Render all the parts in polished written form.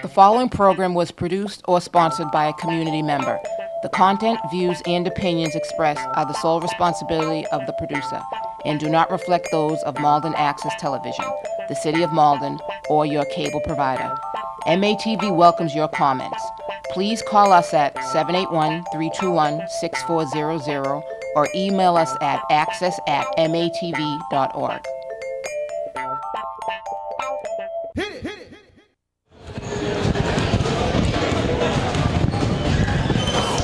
The following program was produced or sponsored by a community member. The content, views, and opinions expressed are the sole responsibility of the producer and do not reflect those of Malden Access Television, the City of Malden, or your cable provider. MATV welcomes your comments. Please call us at 781-321-6400 or email us at access@matv.org.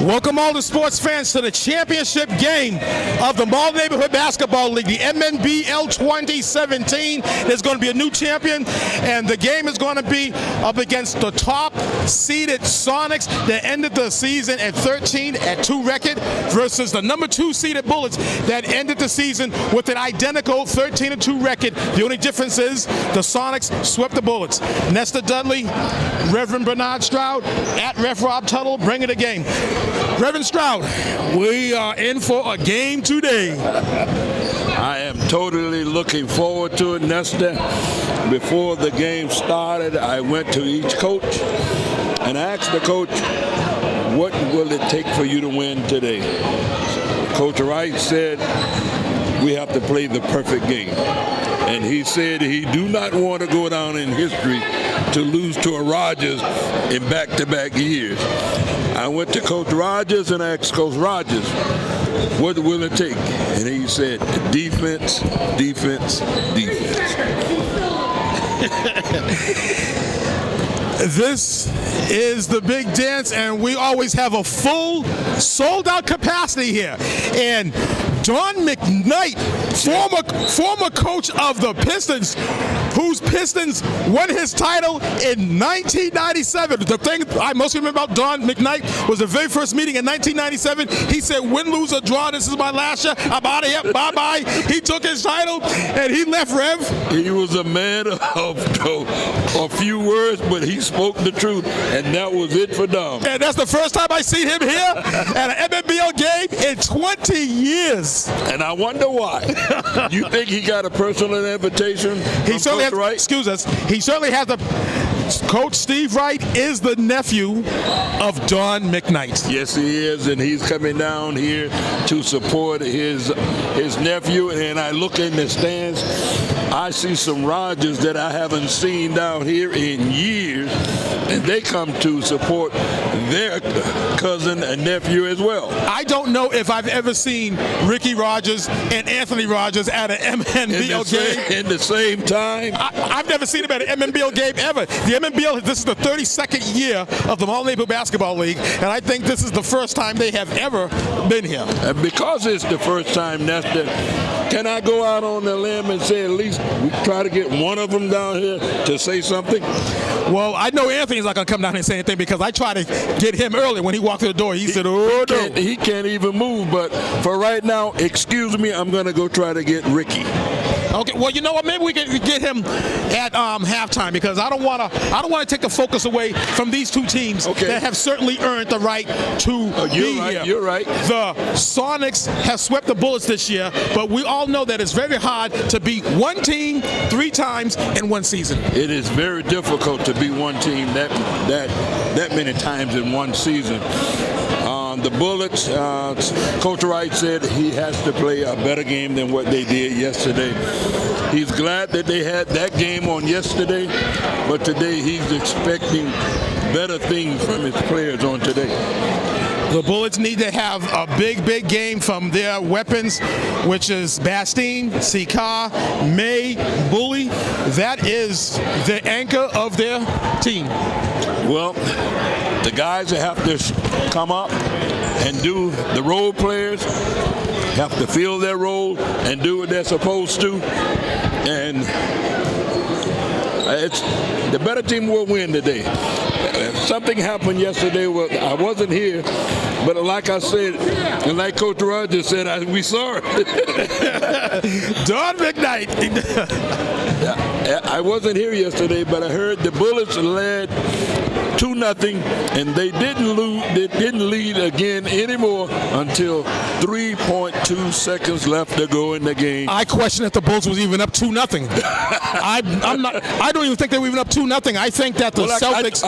Welcome all the sports fans to the championship game of the Malden Neighborhood Basketball League, the MNBL 2017. There's going to be a new champion, and the game is going to be up against the top-seeded Sonics that ended the season at 13-2 record versus the number 2-seeded Bullets that ended the season with an identical 13-2 record. The only difference is the Sonics swept the Bullets. Nestor Dudley, Reverend Bernard Stroud, at Ref Rob Tuttle, bringing the game. Reverend Stroud, we are in for a game today. I am totally looking forward to it, Nestor. Before the game started, I went to each coach and asked the coach, what will it take for you to win today? Coach Wright said, we have to play the perfect game. And he said he do not want to go down in history to lose to a Rogers in back-to-back years. I went to Coach Rogers and asked Coach Rogers, what will it take? And he said, defense, defense, defense. This is the big dance, and we always have a full, sold-out capacity here. And Don McKnight, former coach of the Pistons, whose Pistons won his title in 1997. The thing I most remember about Don McKnight was the very first meeting in 1997. He said, win, lose, or draw, this is my last year. I'm out of here. Bye-bye. He took his title, and he left, Rev. He was a man of a few words, but he spoke the truth, and that was it for Don. And that's the first time I seen him here at an MNBL game in 20 years. And I wonder why. You think he got a personal invitation from Coach Wright? Excuse us. He certainly has Coach Steve Wright is the nephew of Don McKnight. Yes, he is, and he's coming down here to support his nephew. And I look in the stands, I see some Rogers that I haven't seen down here in years, and they come to support their cousin and nephew as well. I don't know if I've ever seen Ricky Rogers and Anthony Rogers at an MNBL game. In the same time? I've never seen him at an MNBL game ever. The MNBL, this is the 32nd year of the Malden Neighborhood Basketball League, and I think this is the first time they have ever been here. And because it's the first time, Nestor, can I go out on the limb and say at least we try to get one of them down here to say something? Well, I know Anthony's not going to come down here and say anything because I tried to get him early when he walked through the door. He said, oh, no. He can't even move, but for right now, excuse me, I'm going to go try to get Ricky. Okay, well, you know what? Maybe we can get him at halftime because I don't want to take the focus away from these two teams that have certainly earned the right to be here. You're right. The Sonics have swept the Bullets this year, but we all know that it's very hard to beat one team 3 times in one season. It is very difficult to beat one team that many times in one season. The Bullets, Coach Wright said he has to play a better game than what they did yesterday. He's glad that they had that game on yesterday, but today he's expecting better things from his players on today. The Bullets need to have a big game from their weapons, which is Bastine, Sikar, May, Bully. That is the anchor of their team. Well, the guys that have to come up and do the role players have to fill their role and do what they're supposed to. And the better team will win today. Something happened yesterday. I wasn't here, but like I said, and like Coach Rogers said, we saw it. Don McKnight. I wasn't here yesterday, but I heard the Bullets led 2-0, and they didn't lead again anymore until 3.2 seconds left to go in the game. I question if the Bulls was even up 2-0. I'm not. I don't even think they were even up 2-0. I think that the Celtics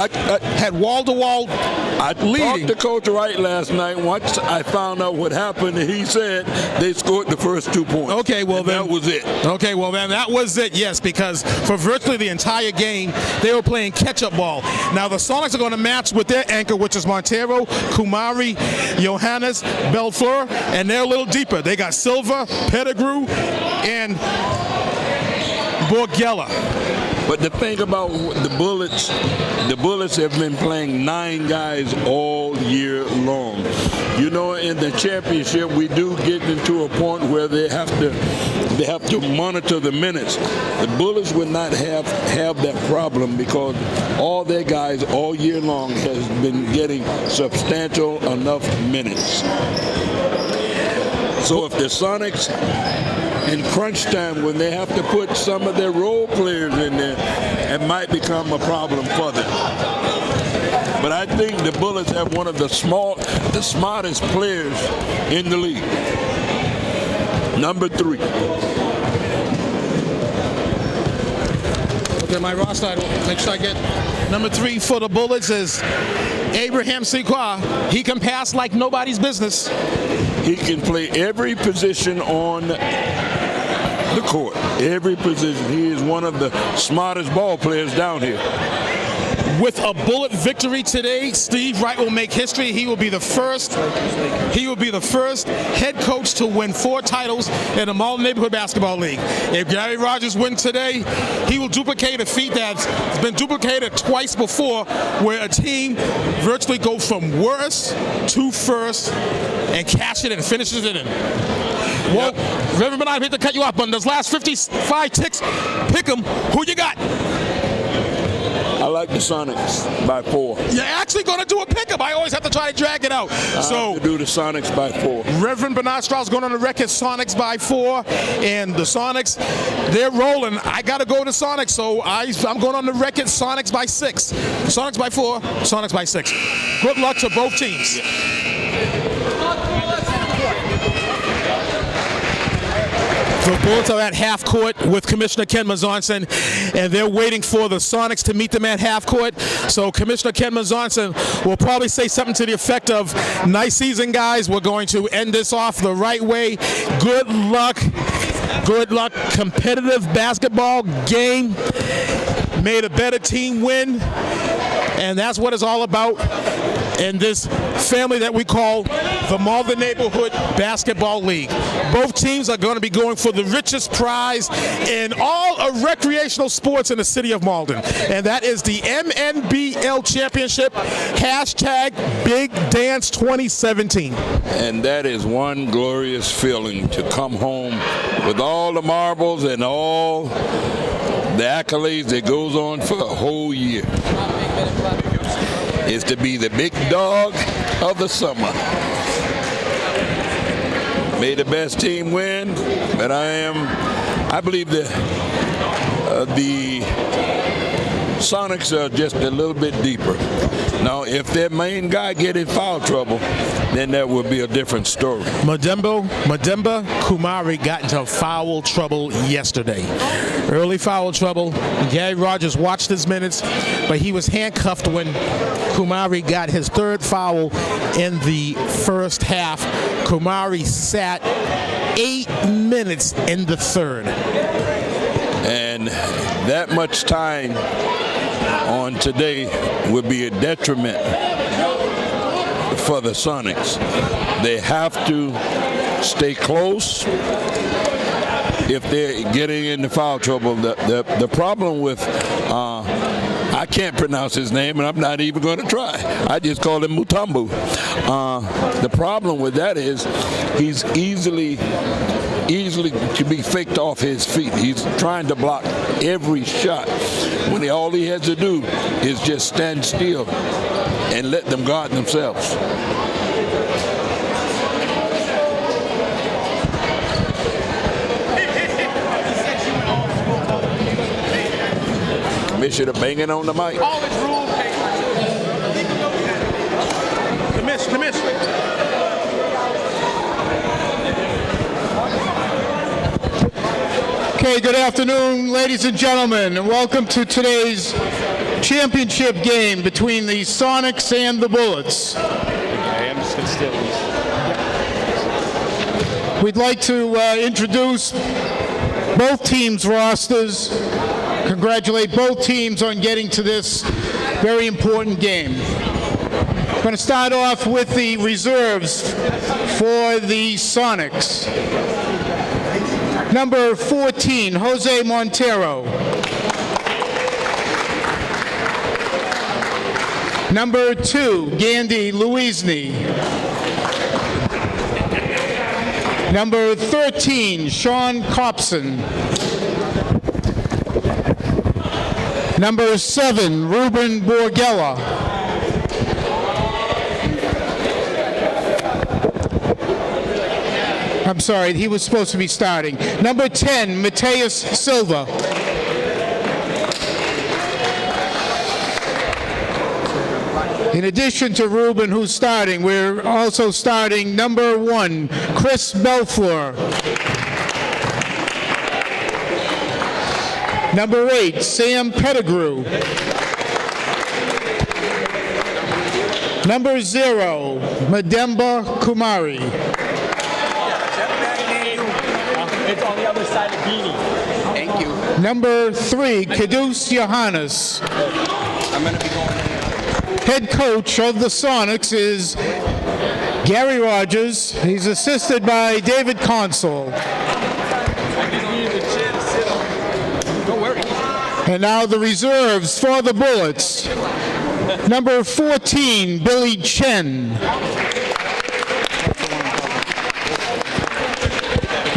had wall-to-wall leading. I talked to Coach Wright last night. Once I found out what happened, he said they scored the first 2 points. Okay, well then that was it. Okay, well then that was it. Yes, because for virtually the entire game, they were playing catch-up ball. Now the Sonics are going to match with their anchor, which is Montero, Kumari, Johannes, Belfleur, and they're a little deeper. They got Silva, Pettigrew, and Borgella. But the thing about the Bullets have been playing 9 guys all year long. You know, in the championship, we do get into a point where they have to monitor the minutes. The Bullets would not have that problem because all their guys all year long has been getting substantial enough minutes. So if the Sonics in crunch time, when they have to put some of their role players in there, it might become a problem for them. But I think the Bullets have one of the smartest players in the league. Number 3. Okay, my roster, make sure I get number 3 for the Bullets is Abraham Sequoia. He can pass like nobody's business. He can play every position on the court. Every position. He is one of the smartest ball players down here. With a Bullet victory today, Steve Wright will make history. He will be the first head coach to win 4 titles in the Malden Neighborhood Basketball League. If Gary Rogers wins today, he will duplicate a feat that's been duplicated twice before, where a team virtually goes from worst to first and cash it and finishes it in. Well, Reverend Bernard, I hate to cut you off, but in those last 55 ticks, pick them. Who you got? I like the Sonics by 4. You're actually going to do a pickup. I always have to try to drag it out. I have to do the Sonics by 4. Reverend Bernard Stroud's going on the record, Sonics by 4. And the Sonics, they're rolling. I got to go to Sonics, so I'm going on the record, Sonics by 6. Sonics by 4, Sonics by 6. Good luck to both teams. The Bullets are at half court with Commissioner Ken Mazonson, and they're waiting for the Sonics to meet them at half court. So Commissioner Ken Mazonson will probably say something to the effect of, nice season, guys. We're going to end this off the right way. Good luck. Good luck. Competitive basketball game. May the better team win. And that's what it's all about in this family that we call the Malden Neighborhood Basketball League. Both teams are going to be going for the richest prize in all of recreational sports in the city of Malden, and that is the MNBL Championship, #Big Dance 2017. And that is one glorious feeling, to come home with all the marbles and all the accolades that goes on for a whole year. Is to be the big dog of the summer. May the best team win, but I believe the Sonics are just a little bit deeper. Now, if their main guy get in foul trouble, then that would be a different story. Mademba Kumari got into foul trouble yesterday. Early foul trouble. Gary Rogers watched his minutes, but he was handcuffed when Kumari got his 3rd foul in the first half. Kumari sat 8 minutes in the 3rd. And that much time on today would be a detriment for the Sonics. They have to stay close if they're getting into foul trouble. The problem with I can't pronounce his name, and I'm not even going to try. I just call him Mutombo. The problem with that is he's easily to be faked off his feet. He's trying to block every shot when all he has to do is just stand still and let them guard themselves. Commissioner banging on the mic. All is rule. Commissioner. Okay, good afternoon, ladies and gentlemen, and welcome to today's championship game between the Sonics and the Bullets. I'm just going to steal these. We'd like to introduce both teams' rosters, congratulate both teams on getting to this very important game. I'm going to start off with the reserves for the Sonics. Number 14, Jose Montero. Number 2, Gandhi Louisny. Number 13, Sean Copson. Number 7, Ruben Borgella. I'm sorry, he was supposed to be starting. Number 10, Mateus Silva. In addition to Ruben, who's starting, we're also starting number 1, Chris Belfour. Number 8, Sam Pettigrew. Number 0, Mademba Kumari. It's on the other side of Beanie. Thank you. Number 3, Kadus Johannes. I'm going to be going. Head coach of the Sonics is Gary Rogers. He's assisted by David Consul. And now the reserves for the Bullets. Number 14, Billy Chen.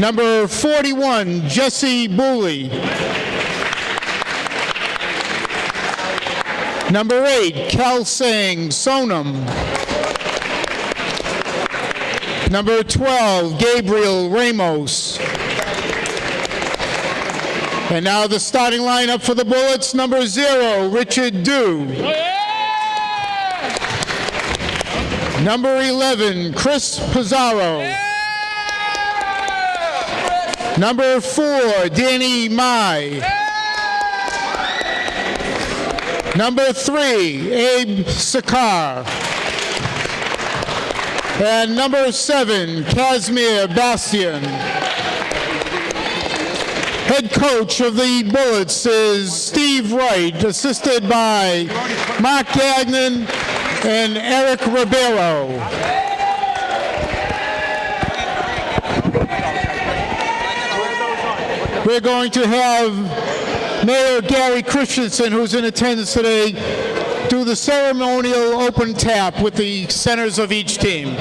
Number 41, Jesse Booley. Number 8, Kalsang Sonam. Number 12, Gabriel Ramos. And now the starting lineup for the Bullets. Number 0, Richard Dew. Number 11, Chris Pizarro. Number 4, Danny Mai. Number 3, Abe Sakar. And number 7, Casimir Bastian. Head coach of the Bullets is Steve Wright, assisted by Mark Gagnon and Eric Ribeiro. We're going to have Mayor Gary Christensen, who's in attendance today, do the ceremonial open tap with the centers of each team.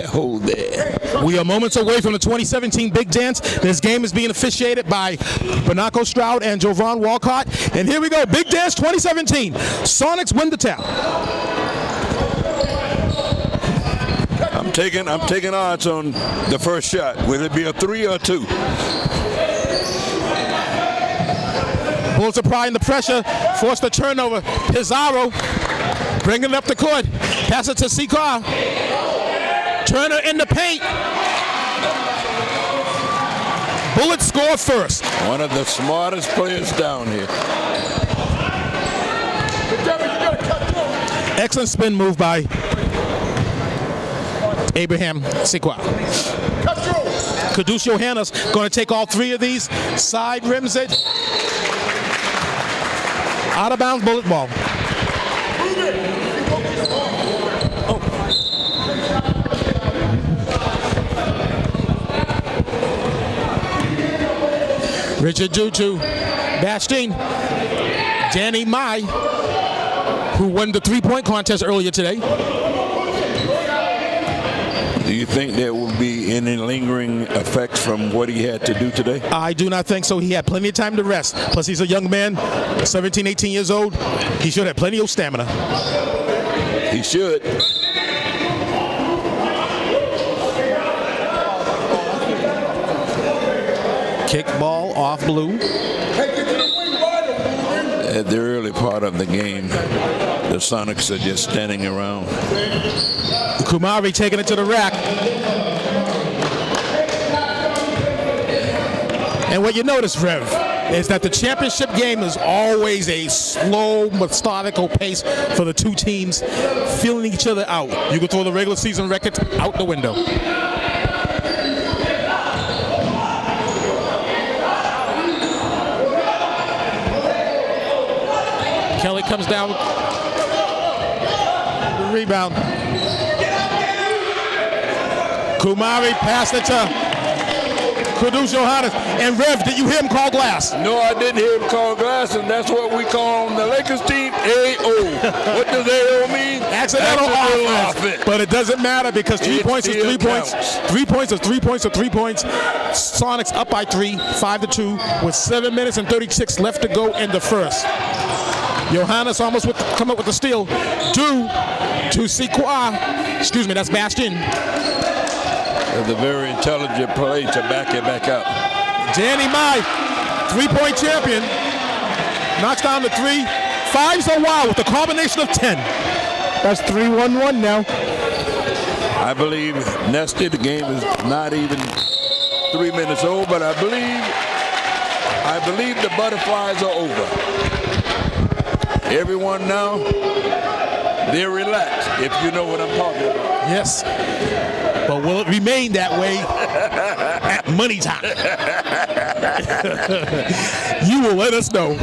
Hold there. We are moments away from the 2017 Big Dance. This game is being officiated by Bernardo Stroud and Jovan Walcott. And here we go, Big Dance 2017. Sonics win the tap. I'm taking odds on the first shot. Will it be a 3 or a 2? Bullets applying the pressure, force the turnover. Pizarro bringing it up the court. Pass it to Sikar. Turner in the paint. score first. One of the smartest players down here. Excellent spin move by Abraham Sikwa. Kudus Johannes going to take all three of these. Side rims it. Out of bounds bullet ball. Richard Dutu, Bastine, Danny Mai, who won the three-point contest earlier today. Do you think there will be any lingering effects from what he had to do today? I do not think so. He had plenty of time to rest. Plus, he's a young man, 17, 18 years old. He should have plenty of stamina. He should. Kick ball off blue. At the early part of the game, the Sonics are just standing around. Kumari taking it to the rack. And what you notice, Rev, is that the championship game is always a slow, methodical pace for the two teams feeling each other out. You can throw the regular season record out the window. Kelly comes down. The rebound. Kumari passed it to Kudus Johannes. And Rev, did you hear him call glass? No, I didn't hear him call glass, and that's what we call on the Lakers team AO. What does AO mean? Accidental offense. But it doesn't matter because 3 points is 3 points. 3 points is 3 points or 3 points. Sonics up by 3, 5-2, with 7 minutes and 36 left to go in the first. Johannes almost come up with the steal. Due to Sikwa. Excuse me, that's Bastien. It's a very intelligent play to back it back up. Danny Mai, 3-point champion. Knocks down the 3. Fives a while with a combination of 10. That's 3-1-1 now. I believe, Nesty, the game is not even 3 minutes old, but I believe the butterflies are over. Everyone now, they're relaxed, if you know what I'm talking about. Yes. But will it remain that way at money time? You will let us know.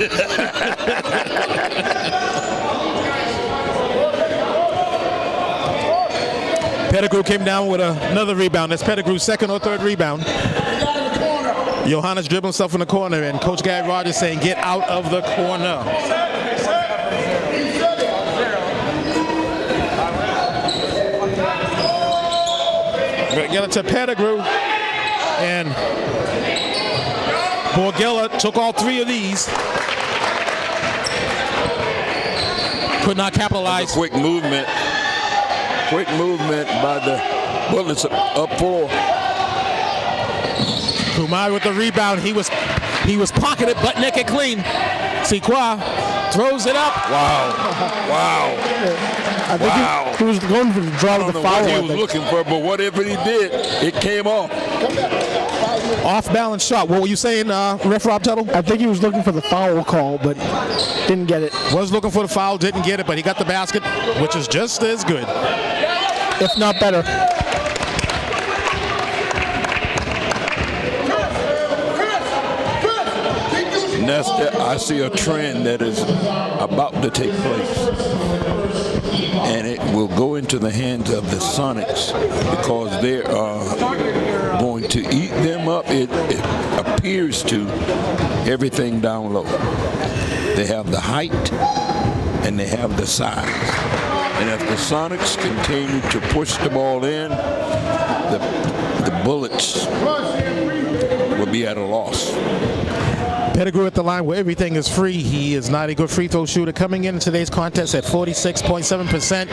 Pettigrew came down with another rebound. That's Pettigrew's second or third rebound. Johannes dribbling himself in the corner, and Coach Gary Rogers saying, get out of the corner. Get it to Pettigrew, and Borgella took all 3 of these. Could not capitalize. Quick movement by the Bullets up 4. Kumai with the rebound. He was pocketed, butt naked clean. Sikwa throws it up. Wow. I think he was going for the draw of the foul. What he was looking for, but whatever he did, it came off. Off balance shot. What were you saying, Ref Rob Tuttle? I think he was looking for the foul call, but didn't get it. Was looking for the foul, didn't get it, but he got the basket, which is just as good, if not better. Nestor, I see a trend that is about to take place, and it will go into the hands of the Sonics because they are going to eat them up. It appears to, everything down low. They have the height and they have the size, and if the Sonics continue to push the ball in, the Bullets will be at a loss. Pettigrew at the line where everything is free. He is not a good free throw shooter. Coming in today's contest at 46.7%.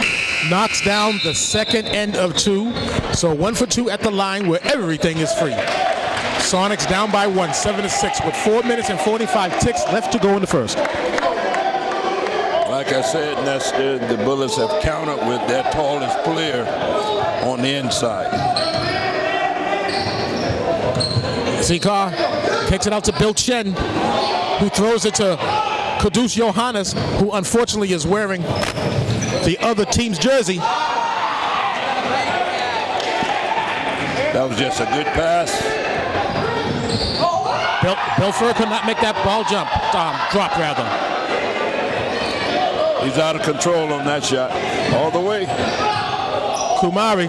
Knocks down the second end of 2. So 1 for 2 at the line where everything is free. Sonics down by 1, 7-6, with 4 minutes and 45 ticks left to go in the first. Like I said, Nestor, the Bullets have countered with their tallest player on the inside. Sikar Kicks it out to Bill Chen, who throws it to Kudus Johannes, who unfortunately is wearing the other team's jersey. That was just a good pass. Belfer could not make that ball drop rather. He's out of control on that shot. All the way. Kumari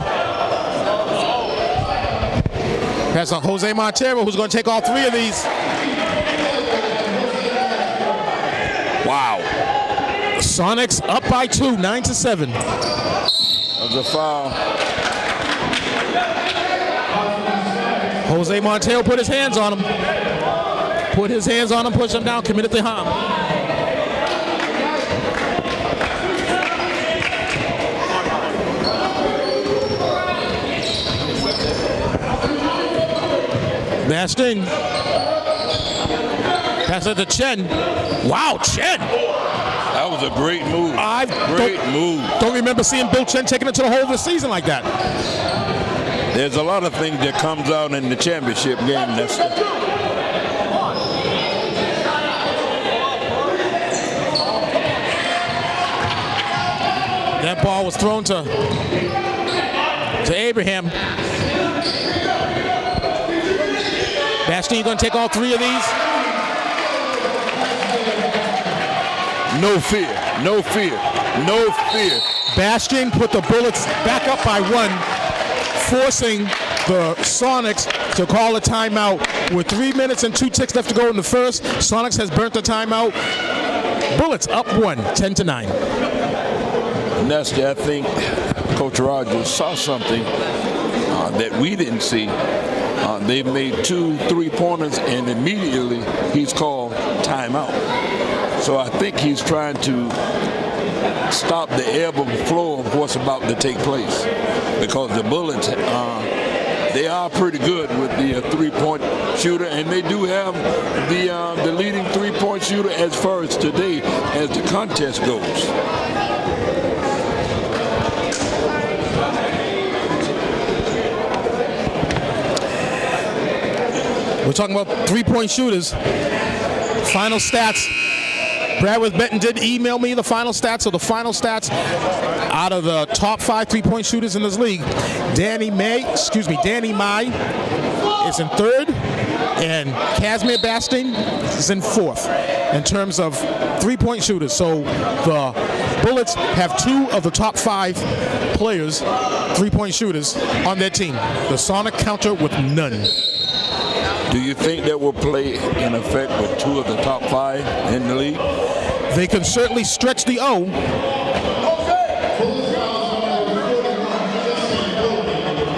has a Jose Montero who's going to take all three of these. Wow. Sonics up by 2, 9-7. That was a foul. Jose Montero put his hands on him. Push him down, committed the harm. Basting. Pass it to Chen. Wow, Chen. That was a great move. Great move. Don't remember seeing Bill Chen taking it to the whole of the season like that. There's a lot of things that comes out in the championship game. That ball was thrown to Abraham. Bastion, you going to take all three of these? No fear, no fear, no fear. Bastion put the Bullets back up by 1, forcing the Sonics to call a timeout with 3 minutes and 2 ticks left to go in the first. Sonics has burnt the timeout. Bullets up 1, 10-9. Nestor, I think Coach Rogers saw something that we didn't see. They've made 2 3-pointers and immediately he's called timeout. So I think he's trying to stop the ebb and flow of what's about to take place, because the Bullets, they are pretty good with the 3-point shooter, and they do have the leading 3-point shooter as far as today as the contest goes. We're talking about 3-point shooters. Final stats. Bradworth Benton did email me the final stats. So the final stats out of the top 5 3-point shooters in this league, Danny Mai is in 3rd, and Casimir Basting is in 4th in terms of 3-point shooters. So the Bullets have 2 of the top 5 players, 3-point shooters, on their team. The Sonic counter with none. Do you think that will play in effect with 2 of the top 5 in the league? They can certainly stretch the O.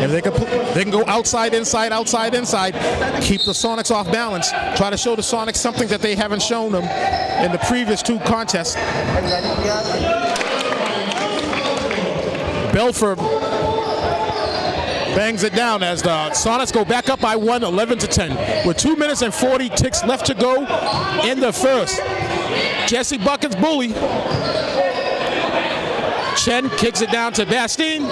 If they can go outside, inside, outside, inside, keep the Sonics off balance, try to show the Sonics something that they haven't shown them in the previous 2 contests. Belford bangs it down as the Sonics go back up by 1, 11-10. With 2 minutes and 40 ticks left to go in the first. Jesse Buckets bully. Chen kicks it down to Bastine.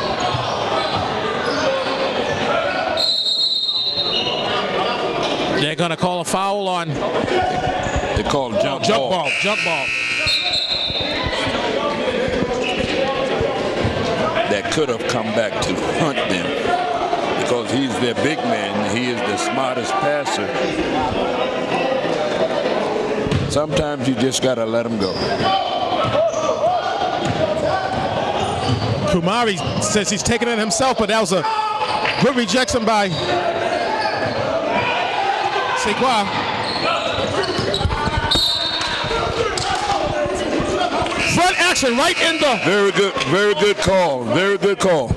They're going to call a foul on. They call jump ball. Jump ball. That could have come back to hunt them, because he's their big man. He is the smartest passer. Sometimes you just got to let him go. Kumari says he's taking it himself, but that was a good rejection by Segua. Front action right in the... Very good call. Very good call.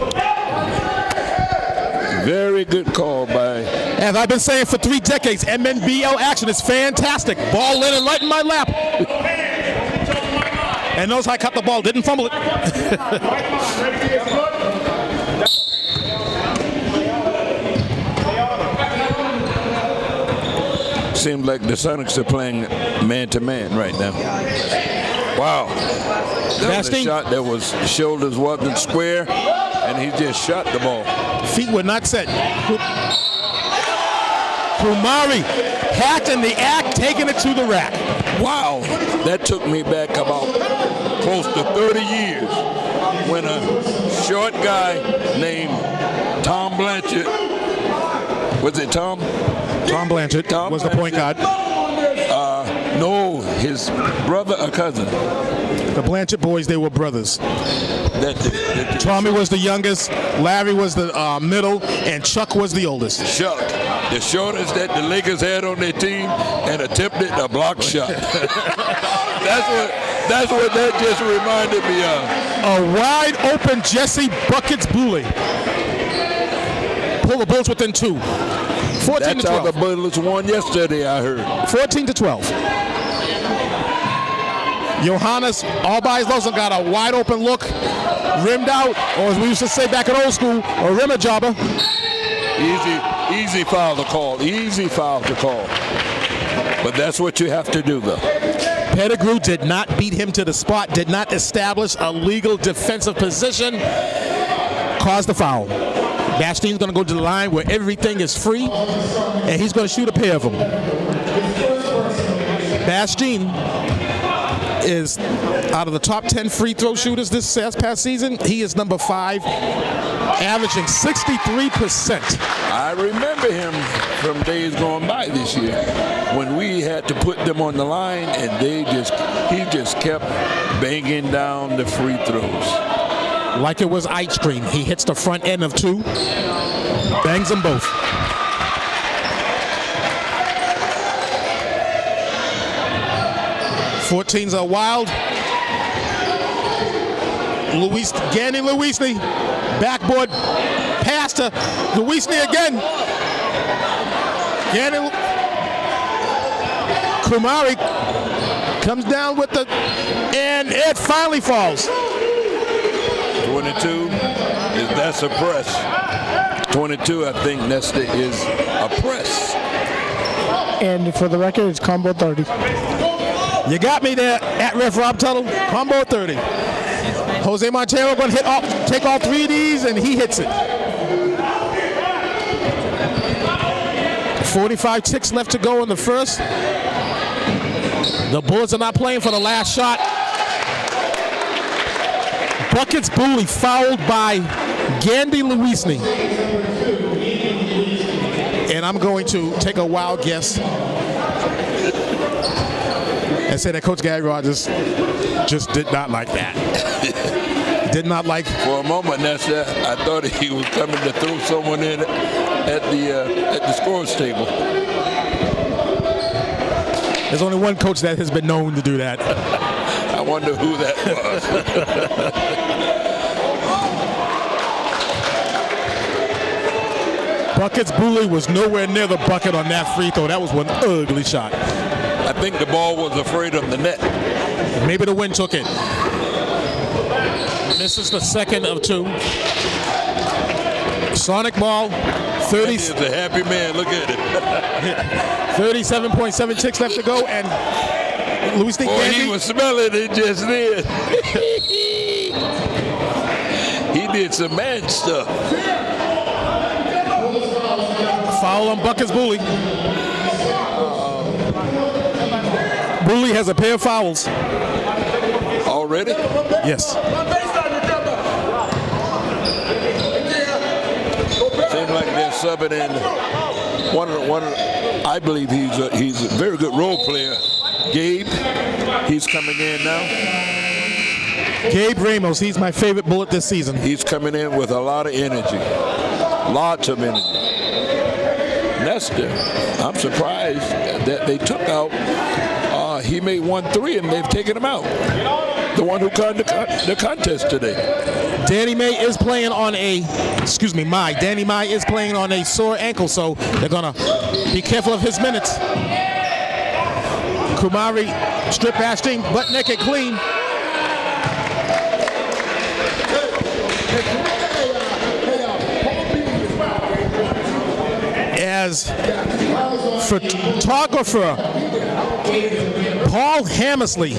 Very good call by... As I've been saying for 3 decades, MNBL action is fantastic. Ball landed right in my lap. And notice I caught the ball, didn't fumble it. Seems like the Sonics are playing man-to-man right now. Wow. That was a shot that was, shoulders wasn't square, and he just shot the ball. Feet were not set. Kumari packed in the act, taking it to the rack. Wow, that took me back about close to 30 years when a short guy named Tom Blanchard, was it Tom? Tom Blanchard was the point guard. No, his brother or cousin. The Blanchard boys, they were brothers. Tommy was the youngest, Larry was the middle, and Chuck was the oldest. Chuck, the shortest that the Lakers had on their team, and attempted a block shot. That's what that just reminded me of. A wide open Jesse Buckets Booley. Pull the Bulls within 2. 14 That's to 12. how the Bullets won yesterday, I heard. 14 to 12. Johannes, all by his lonesome, got a wide open look, rimmed out, or as we used to say back in old school, a rimmer jobber. Easy foul to call. Easy foul to call. But that's what you have to do, though. Pettigrew did not beat him to the spot, did not establish a legal defensive position, caused the foul. Basteen's going to go to the line where everything is free, and he's going to shoot a pair of them. Basteen is, out of the top 10 free throw shooters this past season, he is number 5, averaging 63%. I remember him from days going by this year when we had to put them on the line, and he just kept banging down the free throws. Like it was ice cream. He hits the front end of 2, bangs them both. Fourteens are wild. Gandy Luisny, backboard pass to Luisny again. Gandy Kumari comes down with the, and it finally falls. 22, that's a press. 22, I think Nesta is a press. And for the record, it's combo 30. You got me there at Ref Rob Tuttle. Combo 30. Jose Montero going to take all 3 of these, and he hits it. 45 ticks left to go in the first. The Bullets are not playing for the last shot. Buckets Booley fouled by Gandy Luisny. And I'm going to take a wild guess and say that Coach Gary Rogers just did not like that. Did not like. For a moment, Nesta, I thought he was coming to throw someone in at the scores table. There's only one coach that has been known to do that. I wonder who that was. Buckets Booley was nowhere near the bucket on that free throw. That was one ugly shot. I think the ball was afraid of the net. Maybe the wind took it. This is the second of 2. Sonic ball, 30. He's a happy man. Look at it. 37.7 ticks left to go, and Luisny Gandy. He was smelling it just then. He did some man stuff. Foul on Buckets Booley. Booley has a pair of fouls. Already? Yes. Seems like they're subbing in one. I believe he's a very good role player. Gabe, he's coming in now. Gabe Ramos, he's my favorite Bullet this season. He's coming in with a lot of energy. Lots of energy. Nesta, I'm surprised that they took out. He made 1-3 and they've taken him out. The one who won the contest today. Danny May is playing on Danny May is playing on a sore ankle, so they're gonna be careful of his minutes. Kumari, strip Bastine, butt naked clean. As photographer Paul Hammersley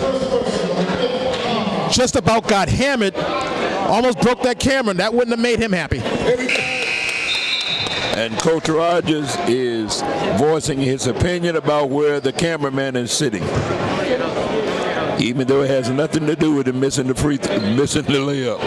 just about got hammered, almost broke that camera, and that wouldn't have made him happy. And Coach Rogers is voicing his opinion about where the cameraman is sitting, even though it has nothing to do with him missing the layup.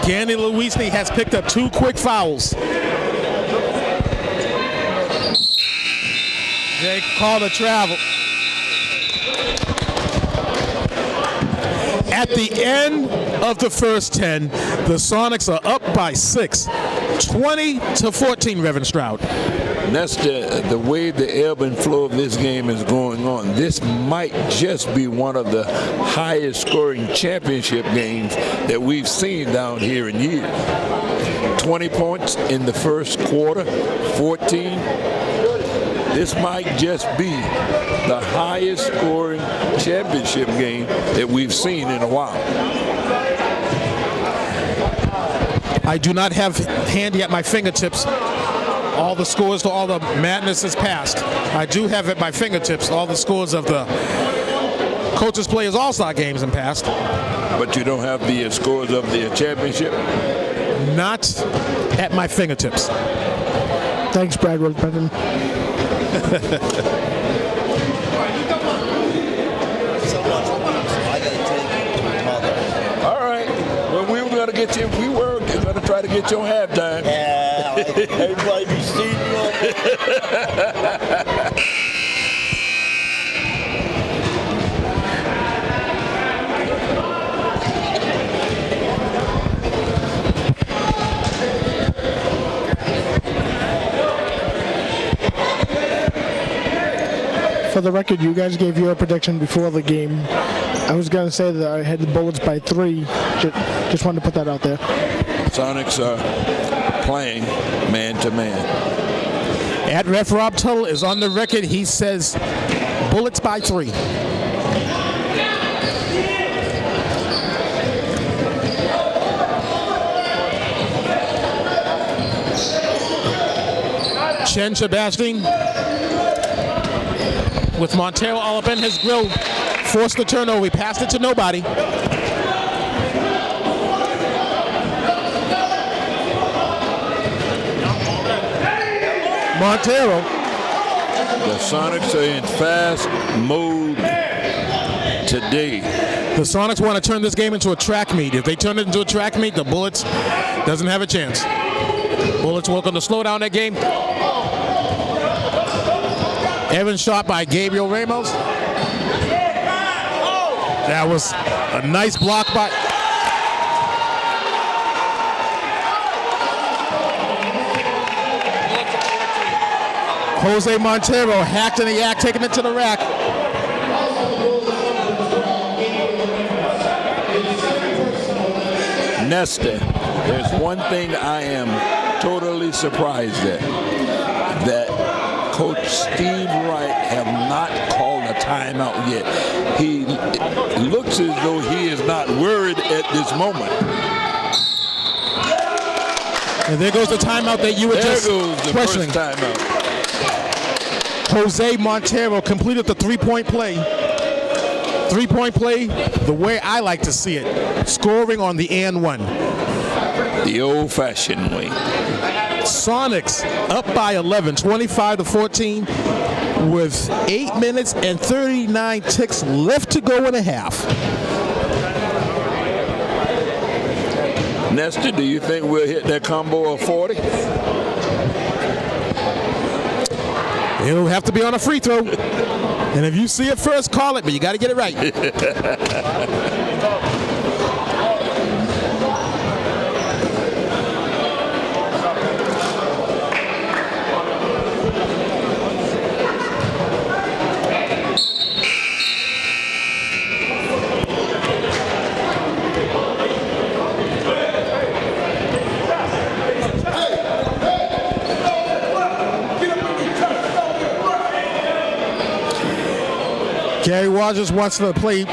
Gandy Luisny has picked up 2 quick fouls. They called a travel. At the end of the first 10, the Sonics are up by 6, 20-14, Reverend Stroud. That's the way the ebb and flow of this game is going on. This might just be one of the highest scoring championship games that we've seen down here in years. 20 points in the first quarter, 14. This might just be the highest scoring championship game that we've seen in a while. I do not have handy at my fingertips all the scores to all the madness is past. I do have at my fingertips all the scores of the Coaches Players All-Star games in past. But you don't have the scores of the championship? Not at my fingertips. Thanks, Brad Brendan. All right. Well, we were going to get you. We were going to try to get you on halftime. Yeah, everybody be seeing you on For the record, you guys gave your prediction before the game. I was going to say that I had the Bullets by 3. Just wanted to put that out there. Sonics are playing man-to-man. At Ref Rob Tuttle is on the record. He says Bullets by 3. Chen Sebastian with Montero all up in his grill, forced the turnover. He passed it to nobody. Montero. The Sonics are in fast mode today. The Sonics want to turn this game into a track meet. If they turn it into a track meet, the Bullets doesn't have a chance. Bullets welcome to slow down that game. Evans shot by Gabriel Ramos. That was a nice block by... Jose Montero hacked in the act, taking it to the rack. Nesta, there's one thing I am totally surprised at. That Coach Steve Wright have not called a timeout yet. He looks as though he is not worried at this moment. And there goes the timeout that you were just questioning. First timeout. Jose Montero completed the three-point play. Three-point play the way I like to see it. Scoring on the and one. The old-fashioned way. Sonics up by 11, 25-14, with 8 minutes and 39 ticks left to go in a half. Nestor, do you think we'll hit that combo of 40? It'll have to be on a free throw. And if you see it first, call it, but you got to get it right. Gary Rogers wants to play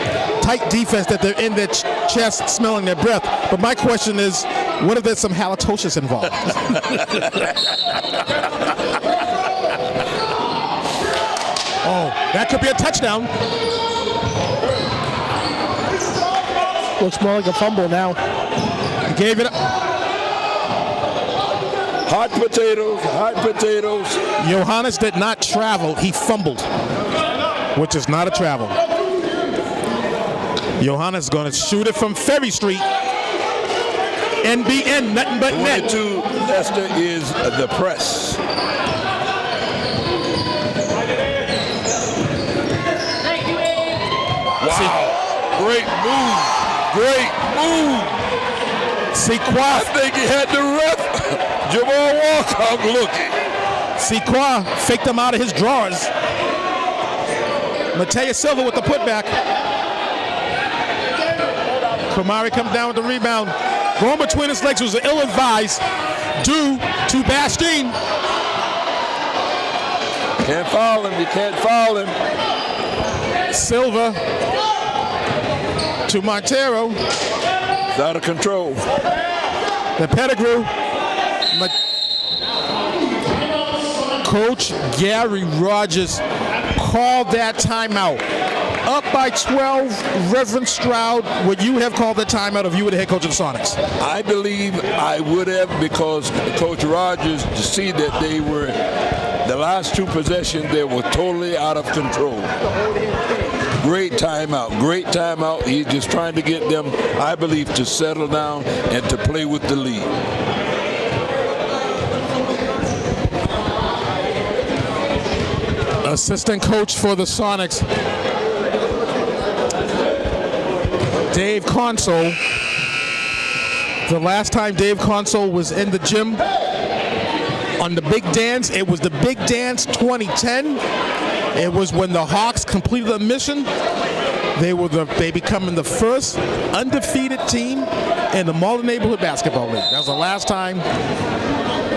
tight defense, that they're in their chest smelling their breath. But my question is, what if there's some halitosis involved? Oh, that could be a touchdown. Looks more like a fumble now. He gave it up. Hot potatoes, hot potatoes. Johannes did not travel. He fumbled, which is not a travel. Johannes is going to shoot it from Ferry Street. NBN, nothing but net. 22, Lester, is the press. Wow. Great move. Great move. Sequoia. I think he had the ref, Jamal Walcott, looking. Sequoia faked him out of his drawers. Mateus Silva with the putback. Kumari comes down with the rebound. Going between his legs was ill-advised due to Bastine. Can't foul him. You can't foul him. Silva to Montero. It's out of control. The Pettigrew. Coach Gary Rogers called that timeout. Up by 12, Reverend Stroud, would you have called the timeout if you were the head coach of the Sonics? I believe I would have, because Coach Rogers, to see that they were, the last two possessions, they were totally out of control. Great timeout, great timeout. He's just trying to get them, I believe, to settle down and to play with the lead. Assistant coach for the Sonics, Dave Console. The last time Dave Console was in the gym on the Big Dance, it was the Big Dance 2010. It was when the Hawks completed the mission. They becoming the first undefeated team in the Malden Neighborhood Basketball League. That was the last time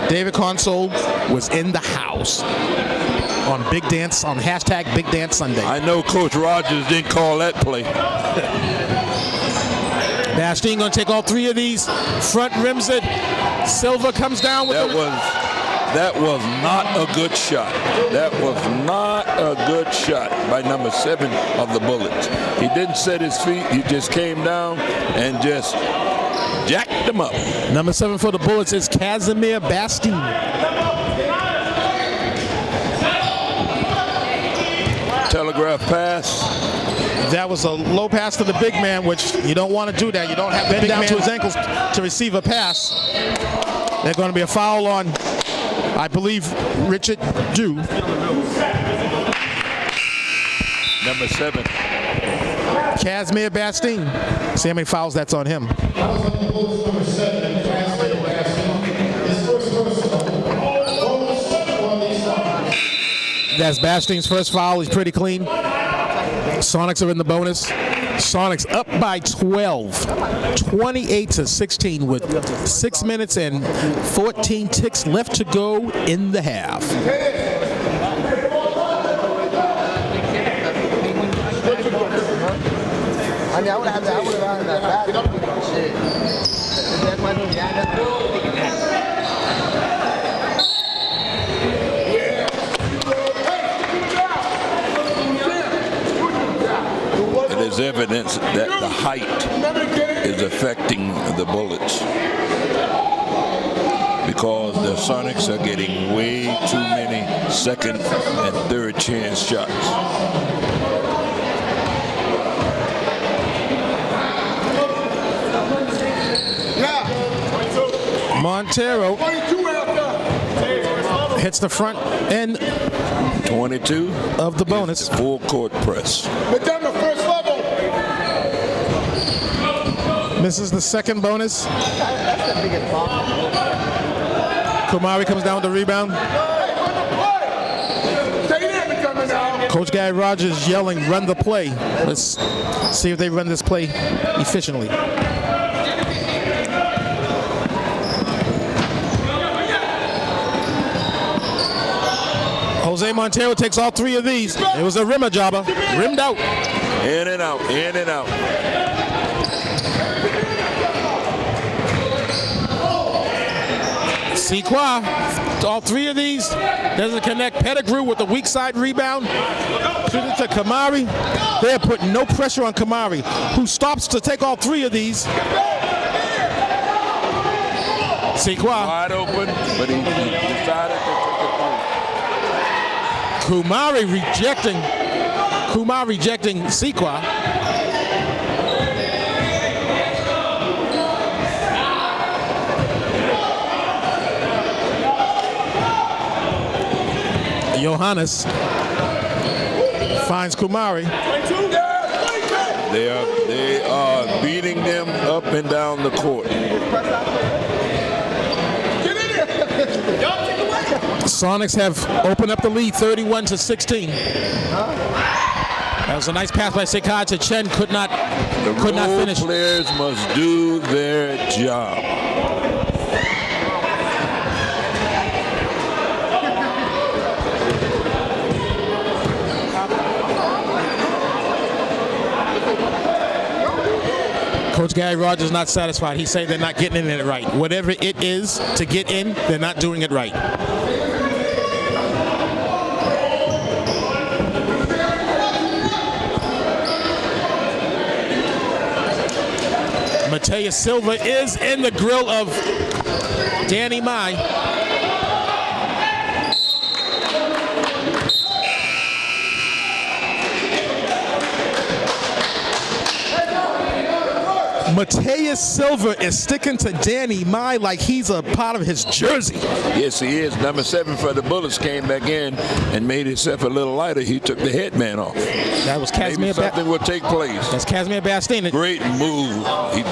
David Console was in the house on Big Dance, on hashtag Big Dance Sunday. I know Coach Rogers didn't call that play. Bastine going to take all three of these. Front rims it. Silva comes down with That was not a good shot. That was not a good shot by number 7 of the Bullets. He didn't set his feet. He just came down and just jacked them up. Number 7 for the Bullets is Casimir Bastine. Telegraph pass. That was a low pass to the big man, which you don't want to do that. You don't have to bend down to his ankles to receive a pass. There's going to be a foul on, I believe, Richard Dew. Number 7. Casimir Bastine. See how many fouls that's on him. That's Bastine's first foul. He's pretty clean. Sonics are in the bonus. Sonics up by 12, 28-16 with 6 minutes and 14 ticks left to go in the half. It is evidence that the height is affecting the Bullets, because the Sonics are getting way too many second and third chance shots. Montero hits the front end 22 of the bonus. Full court press. Misses the second bonus. Kumari comes down with the rebound. Coach Gary Rogers yelling, run the play. Let's see if they run this play efficiently. Jose Montero takes all 3 of these. It was a rimmer jobber. Rimmed out. In and out, in and out. Sequoia all three of these. Doesn't connect. Pettigrew with the weak side rebound. Shoot it to Kamari. They're putting no pressure on Kamari, who stops to take all three of these. Sequa. Wide open, but he decided to take it through. Kumar rejecting Sequa. Johannes finds Kumari. They are beating them up and down the court. Sonics have opened up the lead 31-16. That was a nice pass by Sekai to Chen. Could not finish. The players must do their job. Coach Gary Rogers not satisfied. He's saying they're not getting in it right. Whatever it is to get in, they're not doing it right. Mateus Silva is in the grill of Danny Mai. Mateus Silva is sticking to Danny Mai like he's a part of his jersey. Yes, he is. Number 7 for the Bullets came back in and made himself a little lighter. He took the headband off. That was Maybe Casimir. something will take place. That's Casimir Bastien. Great move. He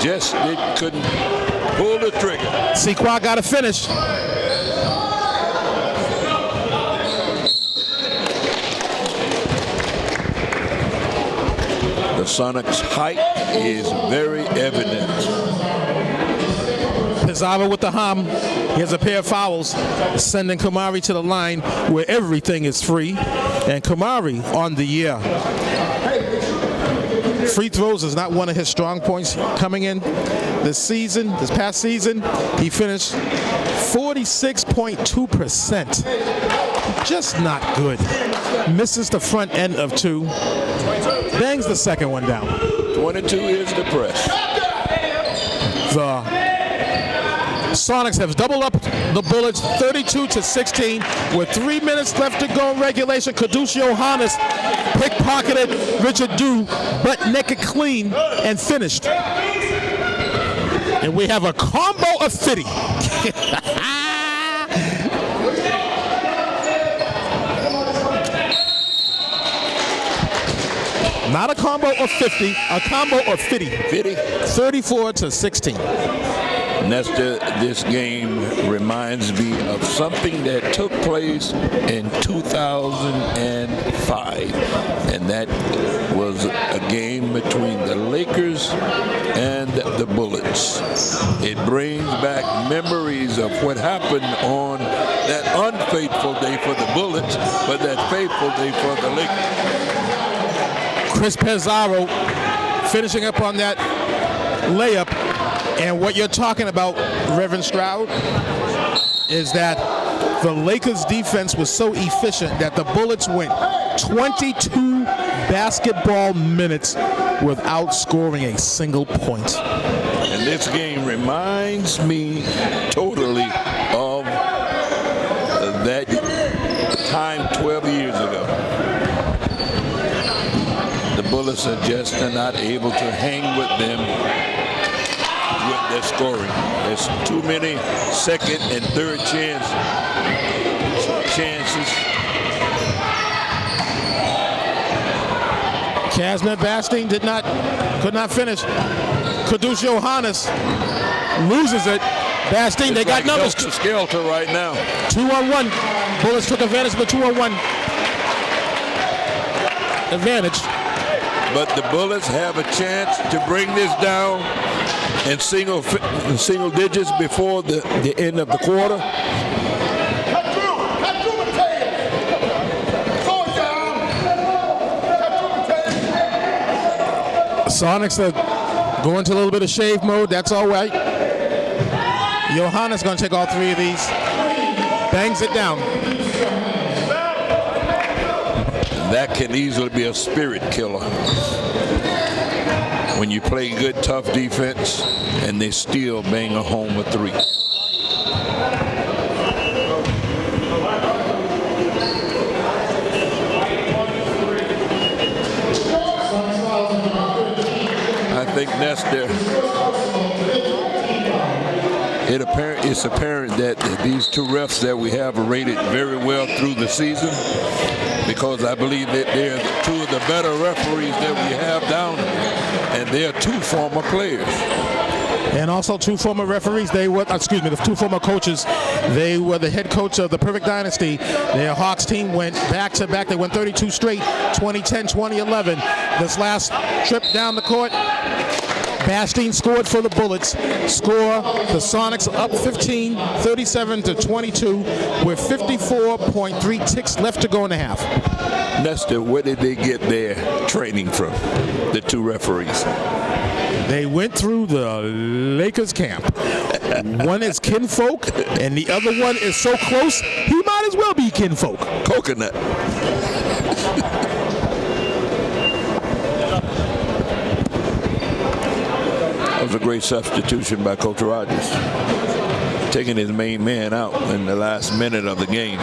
just couldn't pull the trigger. Sequa got to finish. The Sonics' height is very evident. Pizarro with the hum. He has a pair of fouls, sending Kamari to the line where everything is free. And Kamari on the year. Free throws is not one of his strong points coming in this past season. He finished 46.2%. Just not good. Misses the front end of 2. Bangs the second one down. 22 is the press. The Sonics have doubled up the Bullets 32-16 with 3 minutes left to go in regulation. Kadush Johannes pickpocketed Richard Dew, butt naked clean, and finished. And we have a combo of 50. Not a combo of 50, a combo of 50. 34-16. Nestor, this game reminds me of something that took place in 2005. And that was a game between the Lakers and the Bullets. It brings back memories of what happened on that unfaithful day for the Bullets, but that faithful day for the Lakers. Chris Pizarro finishing up on that layup. And what you're talking about, Reverend Stroud, is that the Lakers defense was so efficient that the Bullets went 22 basketball minutes without scoring a single point. And this game reminds me totally of that time 12 years ago. The Bullets are just not able to hang with them with their scoring. There's too many second and third chances. Casimir Bastien could not finish. Kadush Johannes loses it. Bastien, they got numbers. Skelter right now. 2-on-1. Bullets took advantage of the 2-on-1 advantage. But the Bullets have a chance to bring this down in single digits before the end of the quarter. Sonics are going to a little bit of shave mode. That's all right. Johannes going to take all 3 of these. bangs it down. That can easily be a spirit killer. When you play good, tough defense, and they still bang a home a three. I think Nestor, it's apparent that these two refs that we have are rated very well through the season, because I believe that they're two of the better referees that we have down there, and they're two former players. And also two former referees. The two former coaches. They were the head coach of the Perfect Dynasty. Their Hawks team went back-to-back. They went 32 straight, 2010, 2011. This last trip down the court, Bastine scored for the Bullets. The Sonics up 15, 37-22, with 54.3 ticks left to go in the half. Nestor, where did they get their training from, the two referees? They went through the Lakers camp. One is kinfolk, and the other one is so close, he might as well be kinfolk. Coconut. That was a great substitution by Coach Rogers, taking his main man out in the last minute of the game.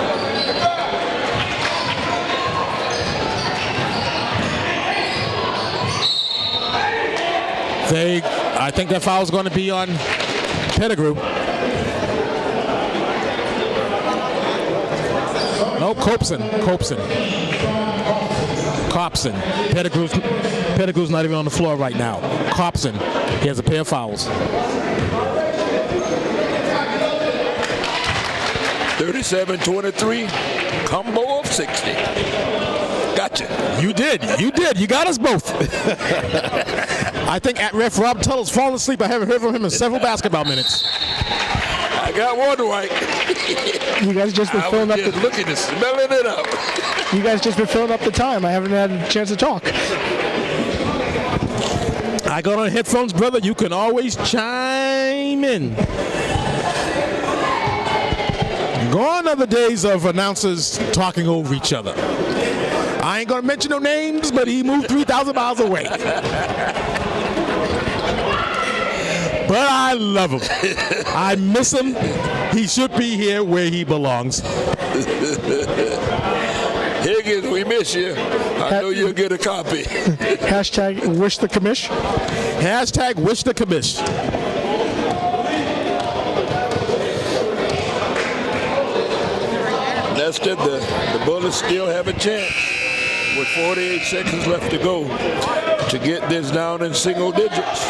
I think that foul is going to be on Pettigrew. No, Copson. Pettigrew's not even on the floor right now. Copson, he has a pair of fouls. 37-23, combo of 60. Gotcha. You did. You got us both. I think at ref Rob Tuttle's fallen asleep. I haven't heard from him in several basketball minutes. I got one right. You guys just been filling up looking and smelling it up. You guys just been filling up the time. I haven't had a chance to talk. I got on headphones, brother. You can always chime in. Gone are the days of announcers talking over each other. I ain't gonna mention no names, but he moved 3,000 miles away. But I love him. I miss him. He should be here where he belongs. Higgins, we miss you. I know you'll get a copy. Hashtag wish the commish. Hashtag wish the commish. Nestor, the Bullets still have a chance with 48 seconds left to go to get this down in single digits.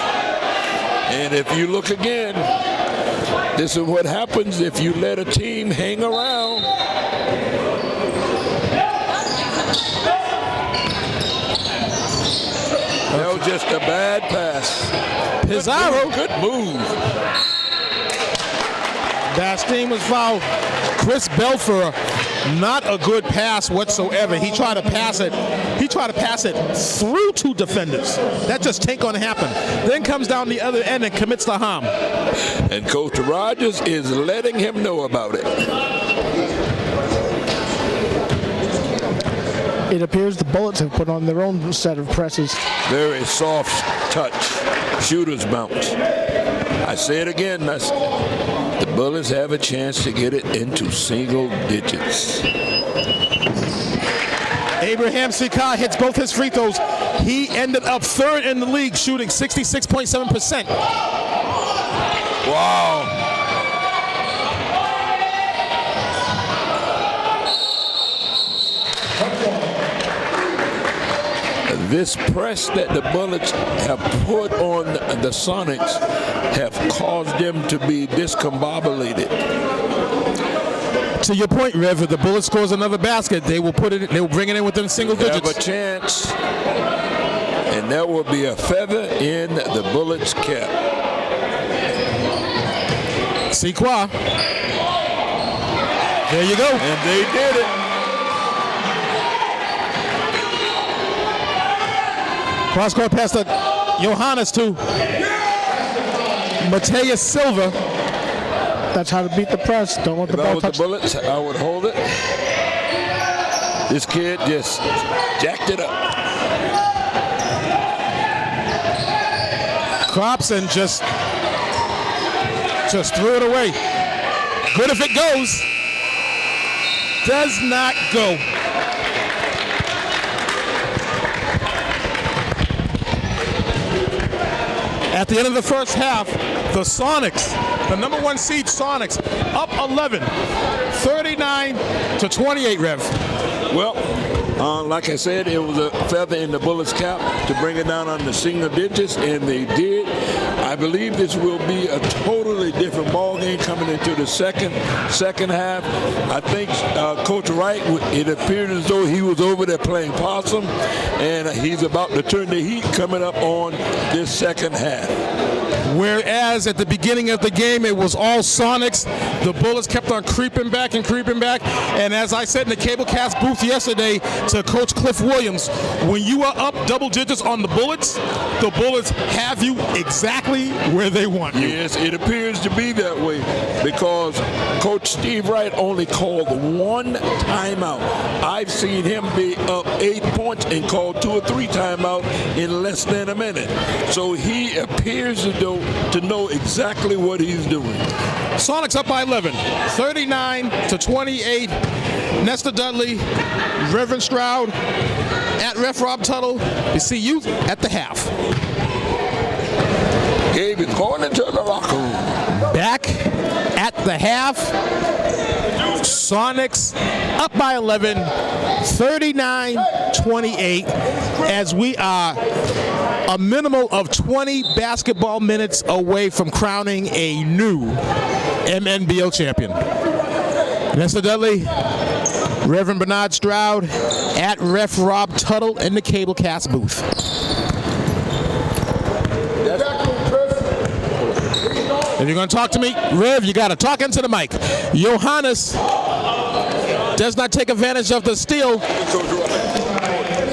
And if you look again, this is what happens if you let a team hang around. That was just a bad pass. Pizarro. Good move. Bastine was fouled. Chris Belfer, not a good pass whatsoever. He tried to pass it through two defenders. That just ain't gonna happen. Then comes down the other end and commits the harm. And Coach Rogers is letting him know about it. It appears the Bullets have put on their own set of presses. Very soft touch, shooter's bounce. I say it again, the Bullets have a chance to get it into single digits. Abraham Sikar hits both his free throws. He ended up third in the league, shooting 66.7%. Wow. This press that the Bullets have put on the Sonics have caused them to be discombobulated. To your point, Rev, if the Bullets scores another basket, they will bring it in within single digits. Have a chance, and that will be a feather in the Bullets' cap. Sequa. There you go. And they did it. Cross-court pass to Johannes to Mateus Silva. That's how to beat the press. Don't let the If I ball was the touch. Bullets, I would hold it. This kid just jacked it up. Cropson just threw it away. Good if it goes. Does not go. At the end of the first half, the Sonics, the number 1 seed Sonics, up 11, 39-28, Rev. Well, like I said, it was a feather in the Bullets' cap to bring it down on the single digits, and they did. I believe this will be a totally different ball game coming into the second half. I think Coach Wright, it appeared as though he was over there playing possum, and he's about to turn the heat coming up on this second half. Whereas at the beginning of the game, it was all Sonics. The Bullets kept on creeping back. And as I said in the Cablecast booth yesterday to Coach Cliff Williams, when you are up double digits on the Bullets have you exactly where they want you. Yes, it appears to be that way because Coach Steve Wright only called 1 timeout. I've seen him be up 8 points and call 2 or 3 timeouts in less than a minute. So he appears to know exactly what he's doing. Sonics up by 11, 39-28. Nestor Dudley, Reverend Stroud, at Ref Rob Tuttle. We see you at the half. Gabe is going into the locker room. Back at the half. Sonics up by 11, 39-28, as we are a minimal of 20 basketball minutes away from crowning a new MNBL champion. Nestor Dudley, Reverend Bernard Stroud, at Ref Rob Tuttle in the Cablecast booth. If you're going to talk to me, Rev, you got to talk into the mic. Johannes does not take advantage of the steal.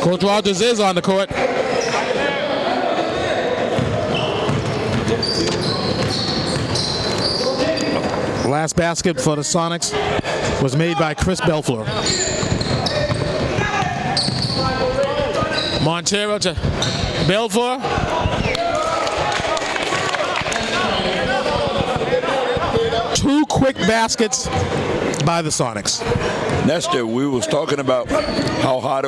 Coach Rogers is on the court. Last basket for the Sonics was made by Chris Belfleur. Montero to Belfleur. Two quick baskets by the Sonics. Nestor, we was talking about how hard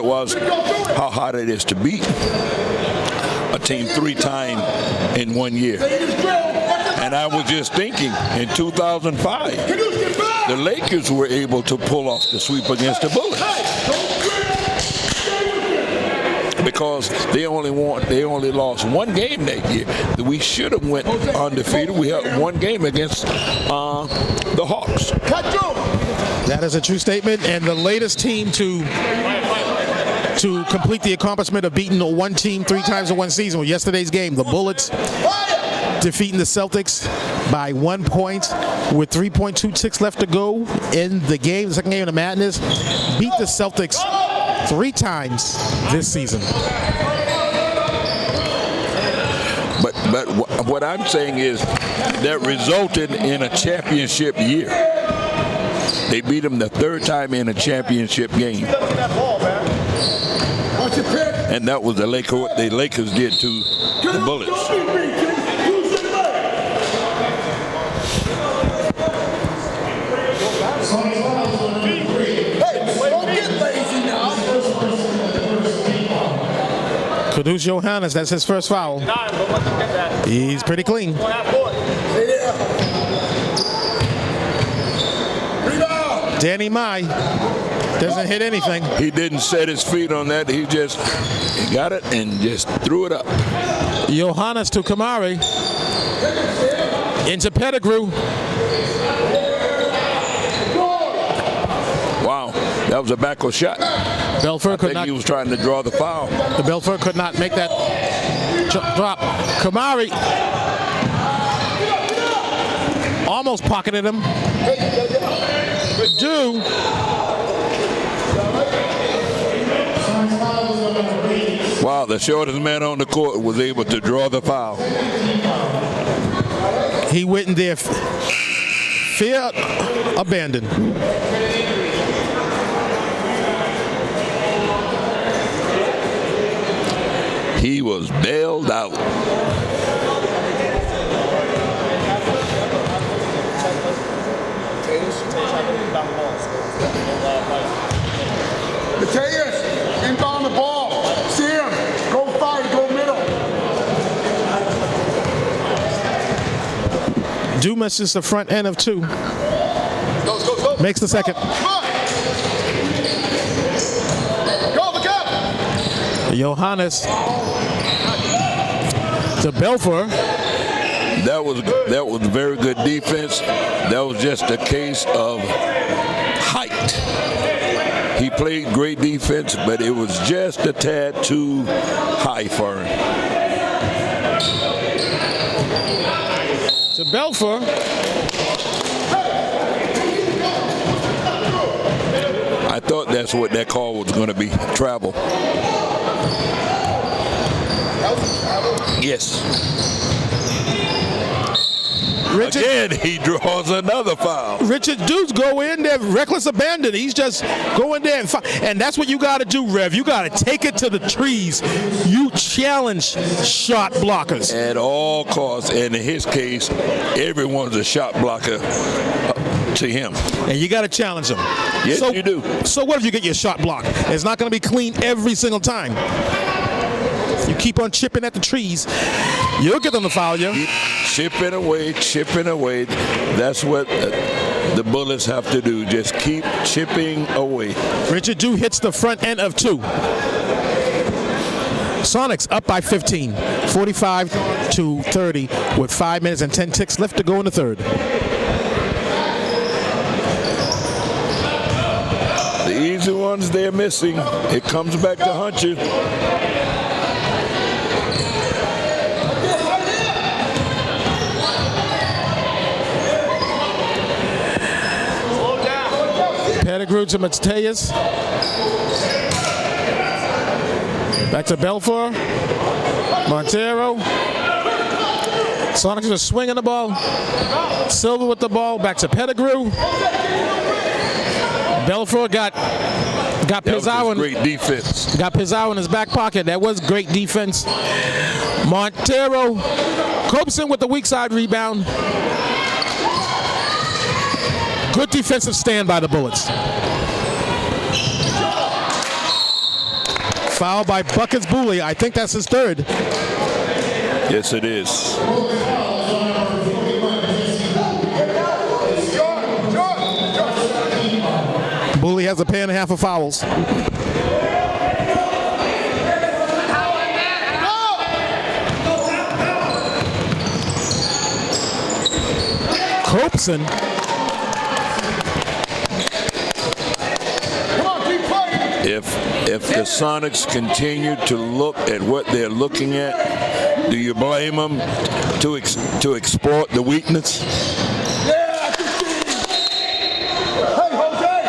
it is to beat a team 3 times in 1 year. And I was just thinking, in 2005, the Lakers were able to pull off the sweep against the Bullets. Because they only lost 1 game that year. We should have went undefeated. We had 1 game against the Hawks. That is a true statement, and the latest team to complete the accomplishment of beating 1 team 3 times in 1 season was yesterday's game. The Bullets defeating the Celtics by 1 point with 3.26 left to go in the game, the second game of the Madness. Beat the Celtics 3 times this season. But what I'm saying is that resulted in a championship year. They beat them the 3rd time in a championship game. And that was the Lakers did to the Bullets. Kudus Johannes, that's his first foul. He's pretty clean. Danny Mai doesn't hit anything. He didn't set his feet on that. He got it and just threw it up. Johannes to Kamari. Into Pettigrew. Wow, that was a backward shot. Belfleur could not. He was trying to draw the foul. The Belfleur could not make that drop. Kamari almost pocketed him. Wow, the shortest man on the court was able to draw the foul. He went in there Fear abandoned. He was bailed out. Mateus, inbound the ball. See him. Go fight, go middle. Dumas is the front end of 2. Go. Makes the second. Go, look out. Johannes to Belfour. That was very good defense. That was just a case of height. He played great defense, but it was just a tad too high for him. To Belfour. I thought that's what that call was going to be, travel. Yes. Richard, again, he draws another foul. Richard dudes go in there, reckless abandon. He's just going there and that's what you got to do, Rev. You got to take it to the trees. You challenge shot blockers at all costs. And in his case, everyone's a shot blocker to him. And you got to challenge them. Yes, you do. So what if you get your shot blocked? It's not going to be clean every single time. You keep on chipping at the trees, you'll get them to foul you. Keep chipping away. That's what the Bullets have to do. Just keep chipping away. Richard Dew hits the front end of 2. Sonics up by 15, 45-30 with 5 minutes and 10 ticks left to go in the third. The easy ones they're missing. It comes back to hunt you. Pettigrew to Mateus. Back to Belfour. Montero. Sonics are swinging the ball. Silver with the ball. Back to Pettigrew. Belfour got Pizarro. Great defense. Got Pizarro in his back pocket. That was great defense. Montero. Copeson with the weak side rebound. Good defensive stand by the Bullets. Foul by Buckets Booley. I think that's his third. Yes, it is. Booley has a pair and a half of fouls. Copeson. If the Sonics continue to look at what they're looking at, do you blame them to exploit the weakness? Yeah, I can see. Hey, Jose!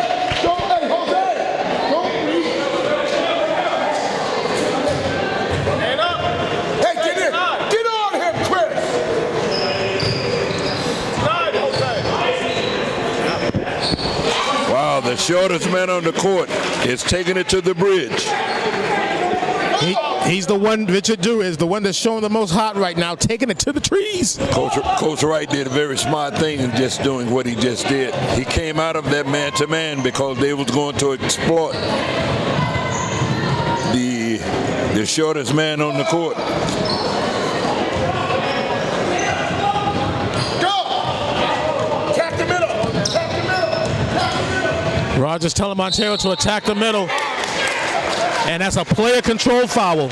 Don't reach. Man up. Hey, get in. Get on him, Chris. Slide, Jose. Wow, the shortest man on the court is taking it to the bridge. He's the one, Richard Dew is the one that's showing the most hot right now, taking it to the trees. Coach Wright did a very smart thing in just doing what he just did. He came out of that man-to-man because they was going to exploit the shortest man on the court. Rogers telling Montero to attack the middle. And that's a player control foul.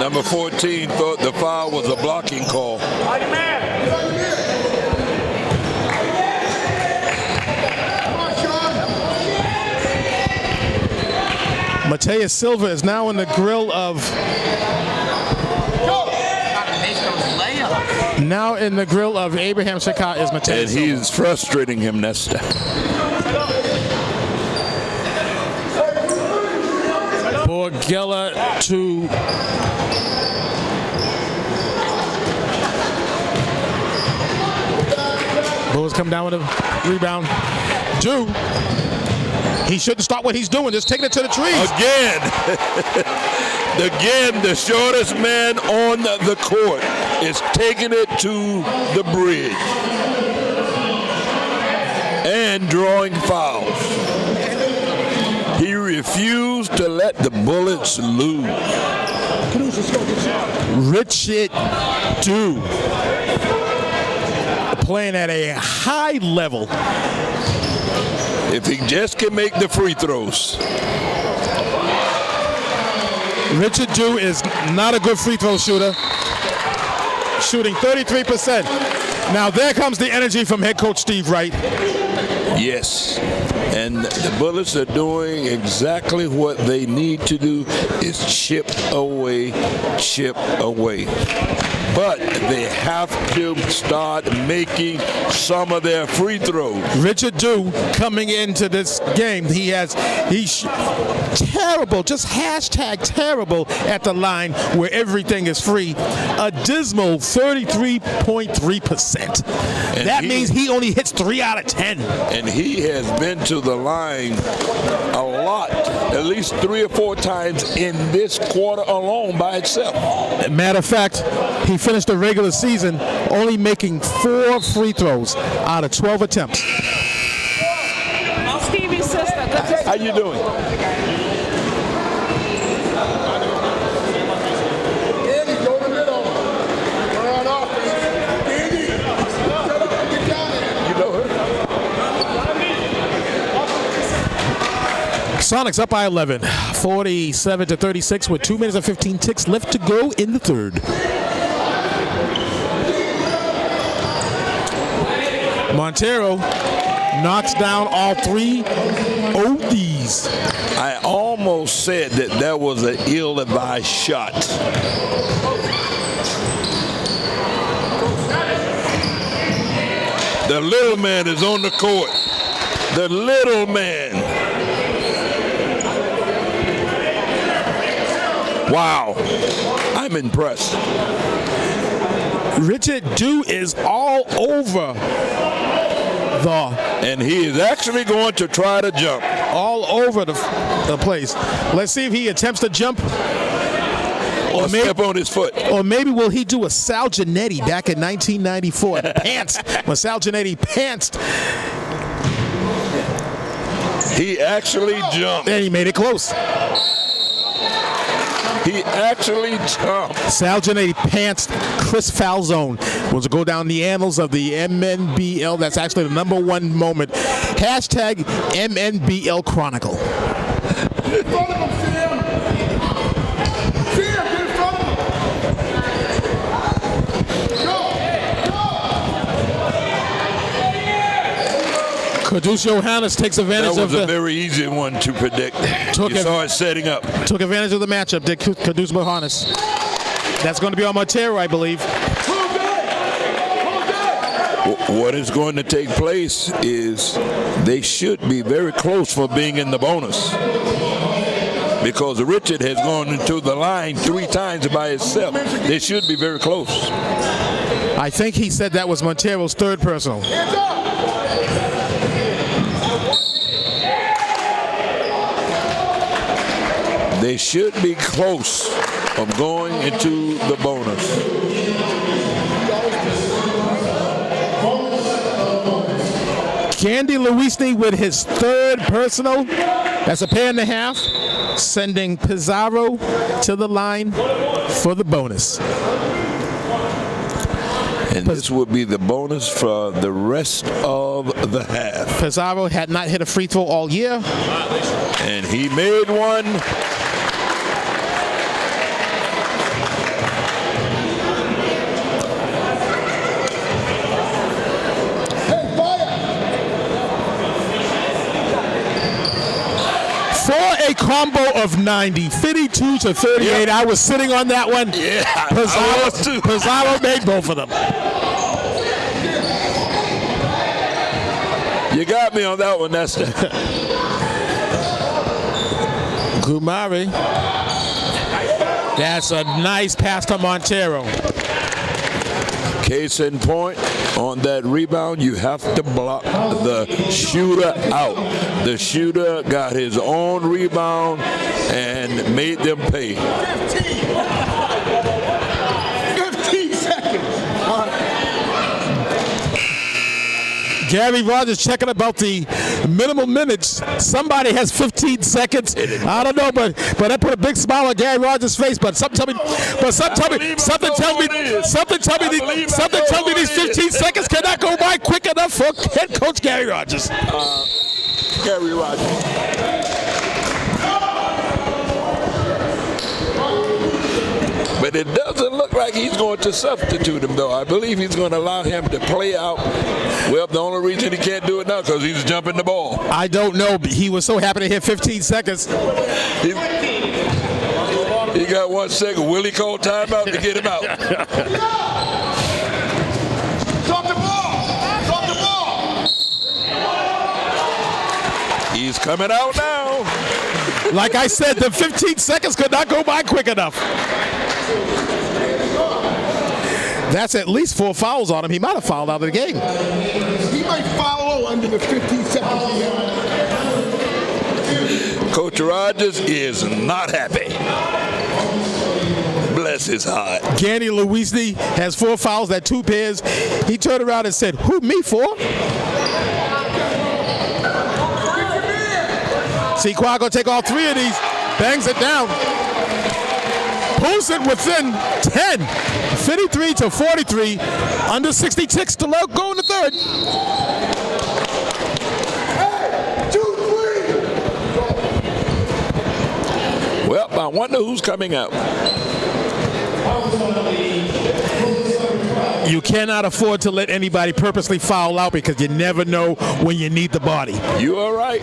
Number 14 thought the foul was a blocking call. Mateus Silva is now in the grill of Abraham Shakar is Mateus And Silva. he's frustrating him, Nesta. for Geller to Bullets come down with a rebound. He shouldn't stop what he's doing. Just taking it to the trees. Again, the shortest man on the court is taking it to the bridge and drawing fouls. He refused to let the Bullets lose. Richard Dew playing at a high level. If he just can make the free throws. Richard Dew is not a good free throw shooter. Shooting 33%. Now there comes the energy from head coach Steve Wright. Yes. And the Bullets are doing exactly what they need to do, is chip away. But they have to start making some of their free throws. Richard Dew coming into this game, he's terrible, just hashtag terrible at the line where everything is free. A dismal 33.3%. That means he only hits 3 out of 10. And he has been to the line a lot, at least 3 or 4 times in this quarter alone by itself. Matter of fact, he finished the regular season only making 4 free throws out of 12 attempts. Stevie's sister. How you doing? Sonics up by 11, 47-36 with 2 minutes and 15 ticks left to go in the third. Montero knocks down all 3 ODs. I almost said that was an ill-advised shot. The little man is on the court. The little man. Wow, I'm impressed. Richard Dew is all over and he is actually going to try to jump. All over the place. Let's see if he attempts to jump. Or step on his foot. Or maybe will he do a Sal Giannetti back in 1994? Pants. When Sal Giannetti pantsed. He actually jumped. And he made it close. He actually jumped. Sal Giannetti pantsed Chris Falzone. Was go down the annals of the MNBL. That's actually the #1 moment. Hashtag MNBL Chronicle. Get in front of him, Sam. Sam, get in front of him. Caduce Johannes takes advantage of That was a very easy one to predict. You saw it setting up. Took advantage of the matchup, did Caduce Johannes. That's going to be on Montero, I believe. What is going to take place is they should be very close for being in the bonus. Because Richard has gone into the line 3 times by himself. They should be very close. I think he said that was Montero's 3rd personal. They should be close of going into the bonus. Candy Luisny with his 3rd personal. That's a pair and a half. Sending Pizarro to the line for the bonus. And this will be the bonus for the rest of the half. Pizarro had not hit a free throw all year. And he made one. For a combo of 90, 52-38. Yep. I was sitting on that one. Yeah, I was too. Pizarro made both of them. You got me on that one, Nestor. Kumari. That's a nice pass to Montero. Case in point, on that rebound, you have to block the shooter out. The shooter got his own rebound and made them pay. 15 seconds. Gary Rogers checking about the minimum minutes. Somebody has 15 seconds. I don't know, but that put a big smile on Gary Rogers' face. But something tell me these 15 seconds cannot go by quick enough for head coach Gary Rogers. Gary Rogers. But it doesn't look like he's going to substitute him, though. I believe he's going to allow him to play out. Well, the only reason he can't do it now is because he's jumping the ball. I don't know. He was so happy to hit 15 seconds. He got 1 second. Will he call timeout to get him out? Drop the ball. Drop the ball. He's coming out now. Like I said, the 15 seconds could not go by quick enough. That's at least 4 fouls on him. He might have fouled out of the game. He might follow under the 15 seconds. Coach Rogers is not happy. Bless his heart. Ganny Louisney has 4 fouls, that 2 pairs. He turned around and said, "Who, me for?" Sequoia gonna take all 3 of these, bangs it down. Pulls it within 10, 53-43, under 60 ticks to go in the third. Hey, 2, 3. Well, I wonder who's coming out. You cannot afford to let anybody purposely foul out because you never know when you need the body. You are right.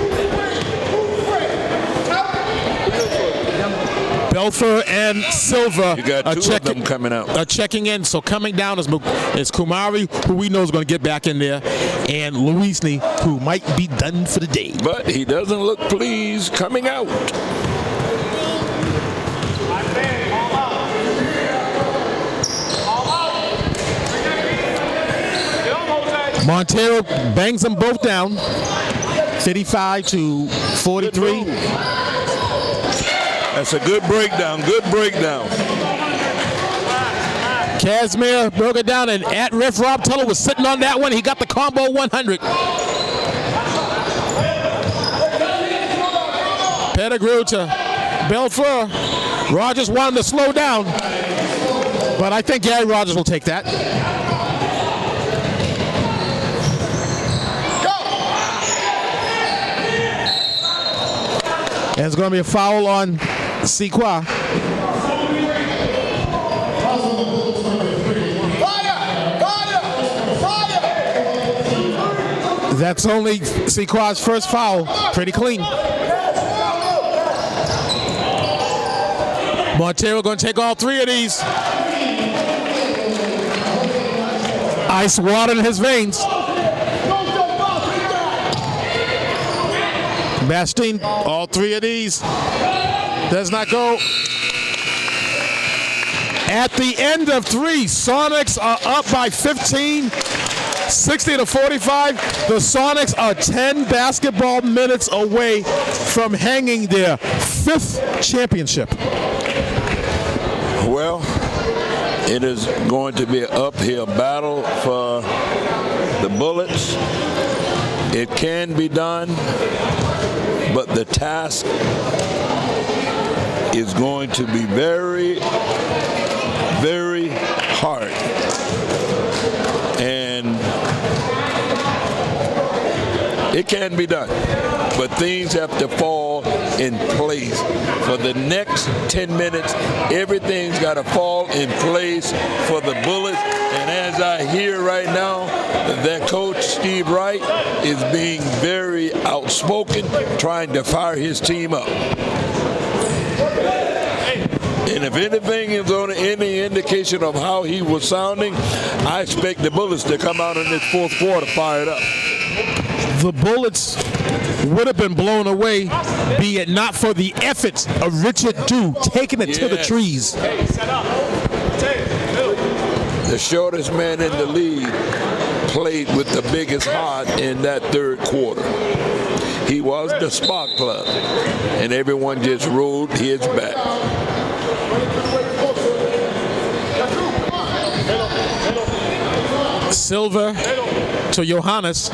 Belfer and Silva You got 2 of them coming out. are checking in. So coming down is Kumari, who we know is going to get back in there, and Louisney, who might be done for the day. But he doesn't look pleased coming out. Montero bangs them both down, 55-43. That's a good breakdown. Good breakdown. Casimir broke it down, and at ref Rob Tuller was sitting on that one. He got the combo 100. Pettigrew to Belfer. Rogers wanted to slow down, but I think Gary Rogers will take that. And it's going to be a foul on Sequoia. That's only Sequoia's first foul. Pretty clean. Montero going to take all 3 of these. Ice water in his veins. Bastine, all 3 of these. Does not go. At the end of 3, Sonics are up by 15, 60-45. The Sonics are 10 basketball minutes away from hanging their 5th championship. Well, it is going to be an uphill battle for the Bullets. It can be done, but the task is going to be very, very hard. And it can be done, but things have to fall in place. For the next 10 minutes, everything's got to fall in place for the Bullets. And as I hear right now, that coach, Steve Wright, is being very outspoken, trying to fire his team up. And if anything is on any indication of how he was sounding, I expect the Bullets to come out in this 4th quarter fired up. The Bullets would have been blown away, be it not for the efforts of Richard Dew taking it to the trees. The shortest man in the league played with the biggest heart in that third quarter. He was the spark plug, and everyone just rode his back. Silver to Johannes.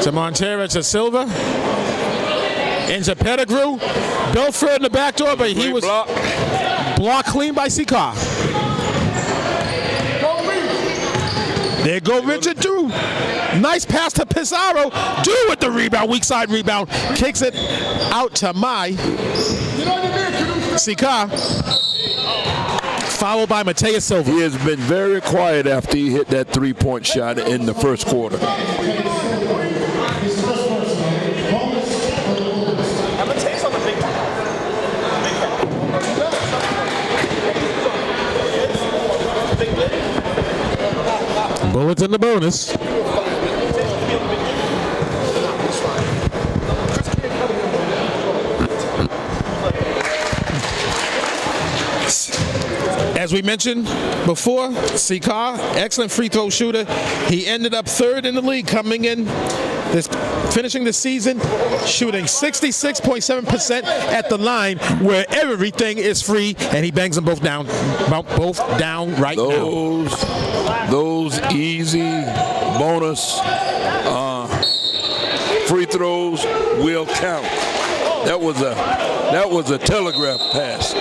To Montero to Silva. Into Pettigrew. Belford in the back door, but he was blocked clean by Sikar. There go Richard Dew. Nice pass to Pizarro. Dew with the rebound, weak side rebound. Kicks it out to Sikar. Followed by Mateus Silva. He has been very quiet after he hit that three-point shot in the first quarter. Bullets in the bonus. As we mentioned before, Sikar, excellent free throw shooter. He ended up third in the league coming in, finishing the season, shooting 66.7% at the line where everything is free, and he bangs them both down right now. Those easy bonus free throws will count. That was a telegraph pass.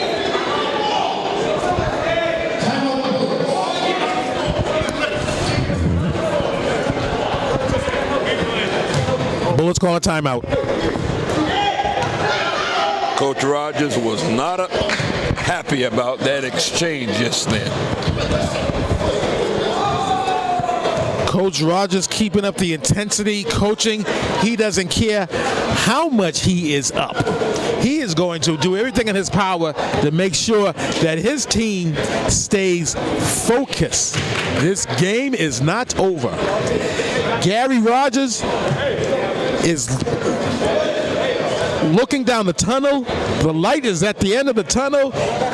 Bullets call a timeout. Coach Rogers was not happy about that exchange just then. Coach Rogers keeping up the intensity, coaching. He doesn't care how much he is up. He is going to do everything in his power to make sure that his team stays focused. This game is not over. Gary Rogers is looking down the tunnel. The light is at the end of the tunnel.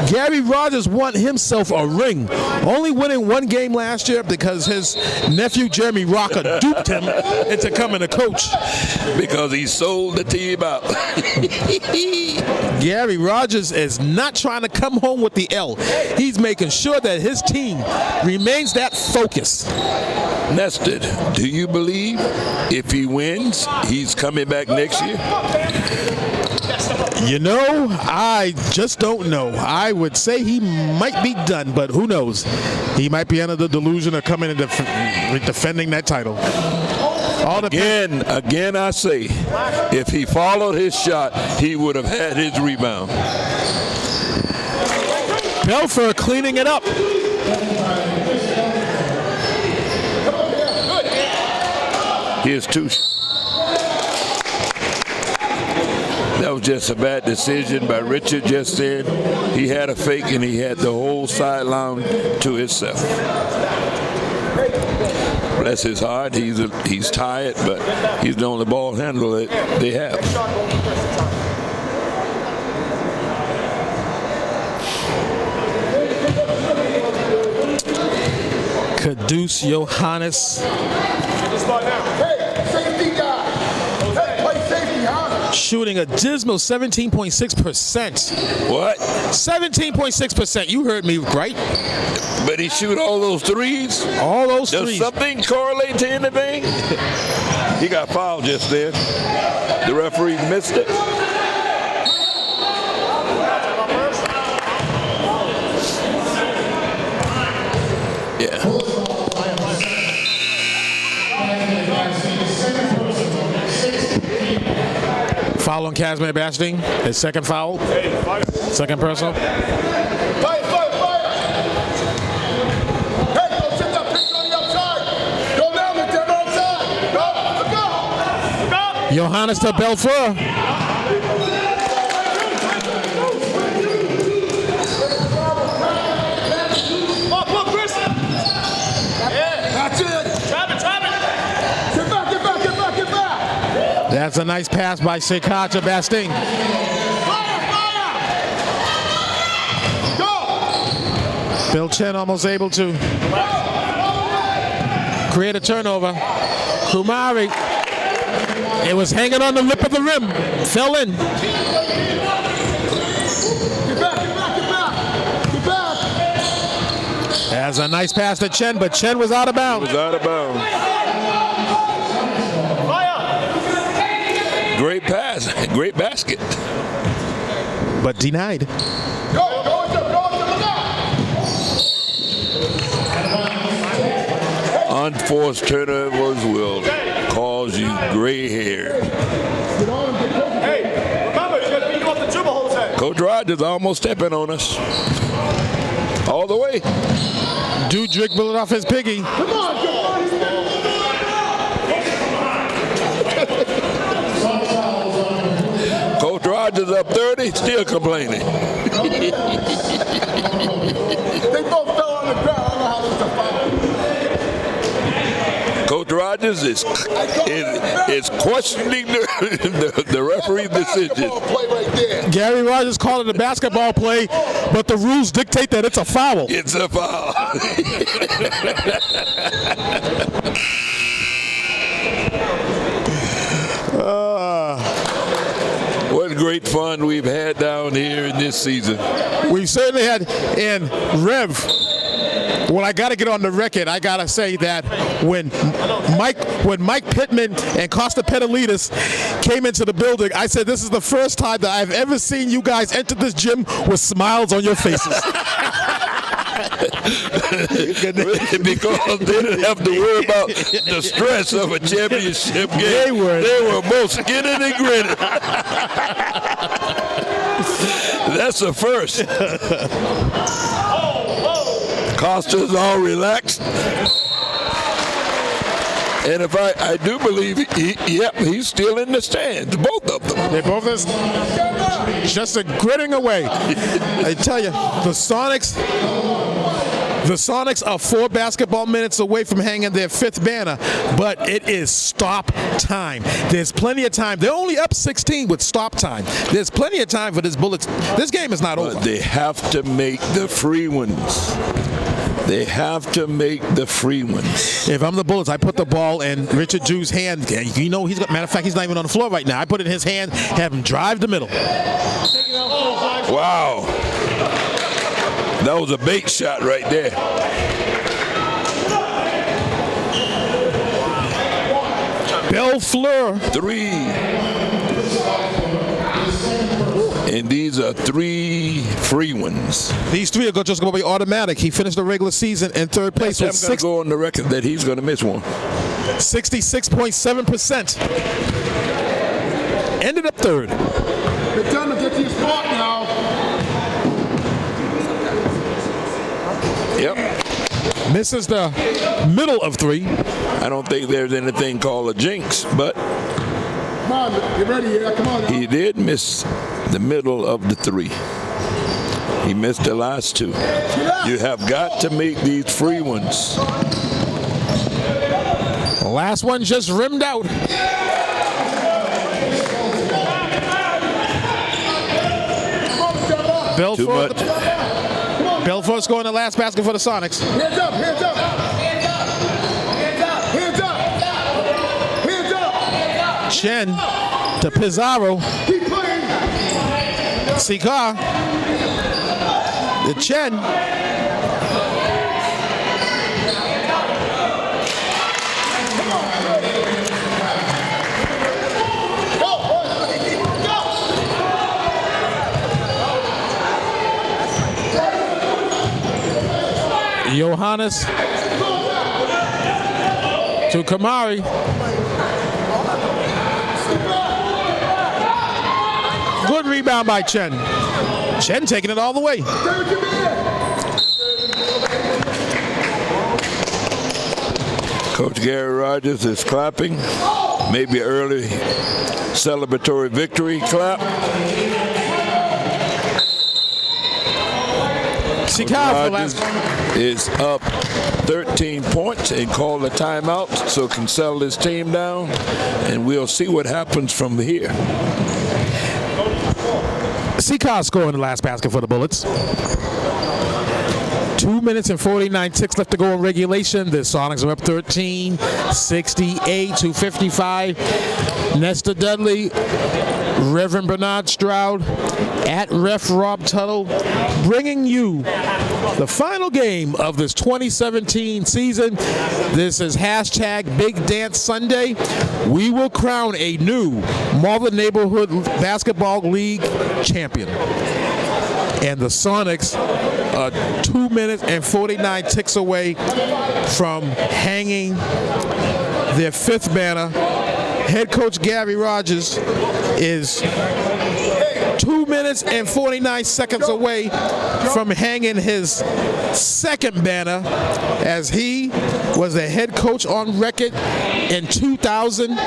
Gary Rogers won himself a ring. Only winning one game last year because his nephew Jeremy Rocker duped him into coming to coach. Because he sold the team out. Gary Rogers is not trying to come home with the L. He's making sure that his team remains that focused. Nested, do you believe if he wins, he's coming back next year? You know, I just don't know. I would say he might be done, but who knows? He might be under the delusion of coming and defending that title. Again, I say, if he followed his shot, he would have had his rebound. Belfort cleaning it up. Here's two. That was just a bad decision by Richard just then. He had a fake and he had the whole sideline to himself. Bless his heart, he's tired, but he's the only ball handler that they have. Caduce Johannes. Shooting a dismal 17.6%. What? 17.6%. You heard me right. But he shoot all those threes? All those Does threes. something correlate to anything? He got fouled just there. The referee missed it. Yeah. Foul on Kazmir Bashting. His second foul. Second personal. Fire! Hey, go sit that pitch on the outside. Go down with them outside. Go. Johannes to Belfort. That's a nice pass by Shekar to Basting. Bill Chen almost able to create a turnover. Kumari, it was hanging on the lip of the rim, fell in. Get back. That's a nice pass to Chen, but Chen was out of bounds. Great pass, great basket. But denied. Unforced turnovers will cause you gray hair. Hey, remember, you got to beat you off the dribble whole time. Coach Rogers almost stepping on us. All the way. Dude dribbled it off his piggy. Come on. Coach Rogers up 30, still complaining. They both fell on the ground. I don't know how this is a foul. Coach Rogers is questioning the referee's decision. Play right there. Gary Rogers called it a basketball play, but the rules dictate that it's a foul. It's a foul. What great fun we've had down here in this season. We certainly had, and Rev, well, I got to get on the record. I got to say that when Mike Pittman and Costa Petalides came into the building, I said, this is the first time that I've ever seen you guys enter this gym with smiles on your faces. Because they didn't have to worry about the stress of a championship game. They were both skinning and grinning. That's the first. Costa's all relaxed. And if I do believe, he's still in the stands, both of them. They're both just a gritting away. I tell you, the Sonics are 4 basketball minutes away from hanging their 5th banner, but it is stop time. There's plenty of time. They're only up 16 with stop time. There's plenty of time for this Bullets. This game is not over. They have to make the free ones. They have to make the free ones. If I'm the Bullets, I put the ball in Richard Drew's hand. You know, matter of fact, he's not even on the floor right now. I put it in his hand, have him drive the middle. Wow. That was a bait shot right there. Belfleur. 3. And these are 3 free ones. These 3 are just going to be automatic. He finished the regular season in 3rd place with I'm going to go on the record that he's going to miss one. 66.7%. Ended up 3rd. It's time to get to your spot now. Yep. Misses the middle of 3. I don't think there's anything called a jinx, but Come on, get ready here. Come on now. he did miss the middle of the 3. He missed the last 2. You have got to make these free ones. The last one just rimmed out. Too much. Belfort scoring the last basket for the Sonics. Hands up, hands up. Hands up. Hands up. Hands up. Hands up. Chen to Pizarro. Keep playing. Sikar. The Chen. Johannes to Kamari. Good rebound by Chen. Chen taking it all the way. Coach Gary Rogers is clapping. Maybe early celebratory victory clap. Chicago Rogers is up 13 points and call the timeout so can settle his team down, and we'll see what happens from here. Seacar scoring the last basket for the Bullets. 2 minutes and 49 ticks left to go in regulation. The Sonics are up 13, 68-55. Nesta Dudley, Reverend Bernard Stroud, at Ref Rob Tuttle, bringing you the final game of this 2017 season. This is hashtag Big Dance Sunday. We will crown a new Malden Neighborhood Basketball League champion. And the Sonics are 2 minutes and 49 ticks away from hanging their 5th banner. Head coach Gary Rogers is 2 minutes and 49 seconds away from hanging his 2nd banner, as he was the head coach on record in 2000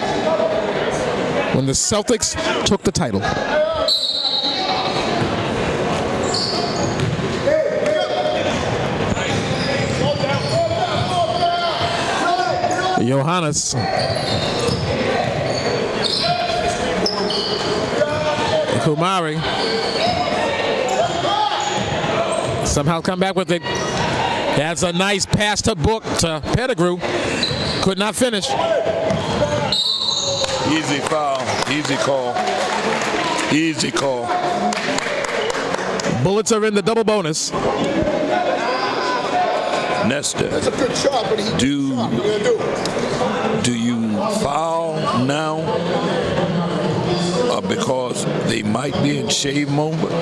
when the Celtics took the title. Johannes Kumari somehow come back with it. That's a nice pass to Book to Pettigrew. Could not finish. Easy foul. Easy call. Easy call. Bullets are in the double bonus. Nesta, That's a good shot, but he do you foul now because they might be in shave moment?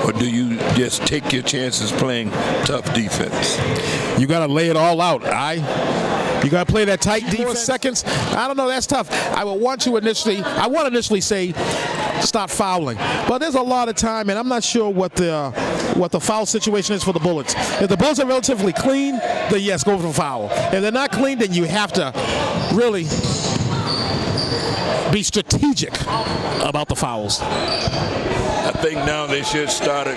Or do you just take your chances playing tough defense? You got to lay it all out. You got to play that tight defense. 4 seconds. I don't know. That's tough. I want to initially say stop fouling, but there's a lot of time, and I'm not sure what the foul situation is for the Bullets. If the Bullets are relatively clean, then yes, go for the foul. If they're not clean, then you have to really be strategic about the fouls. I think now they should start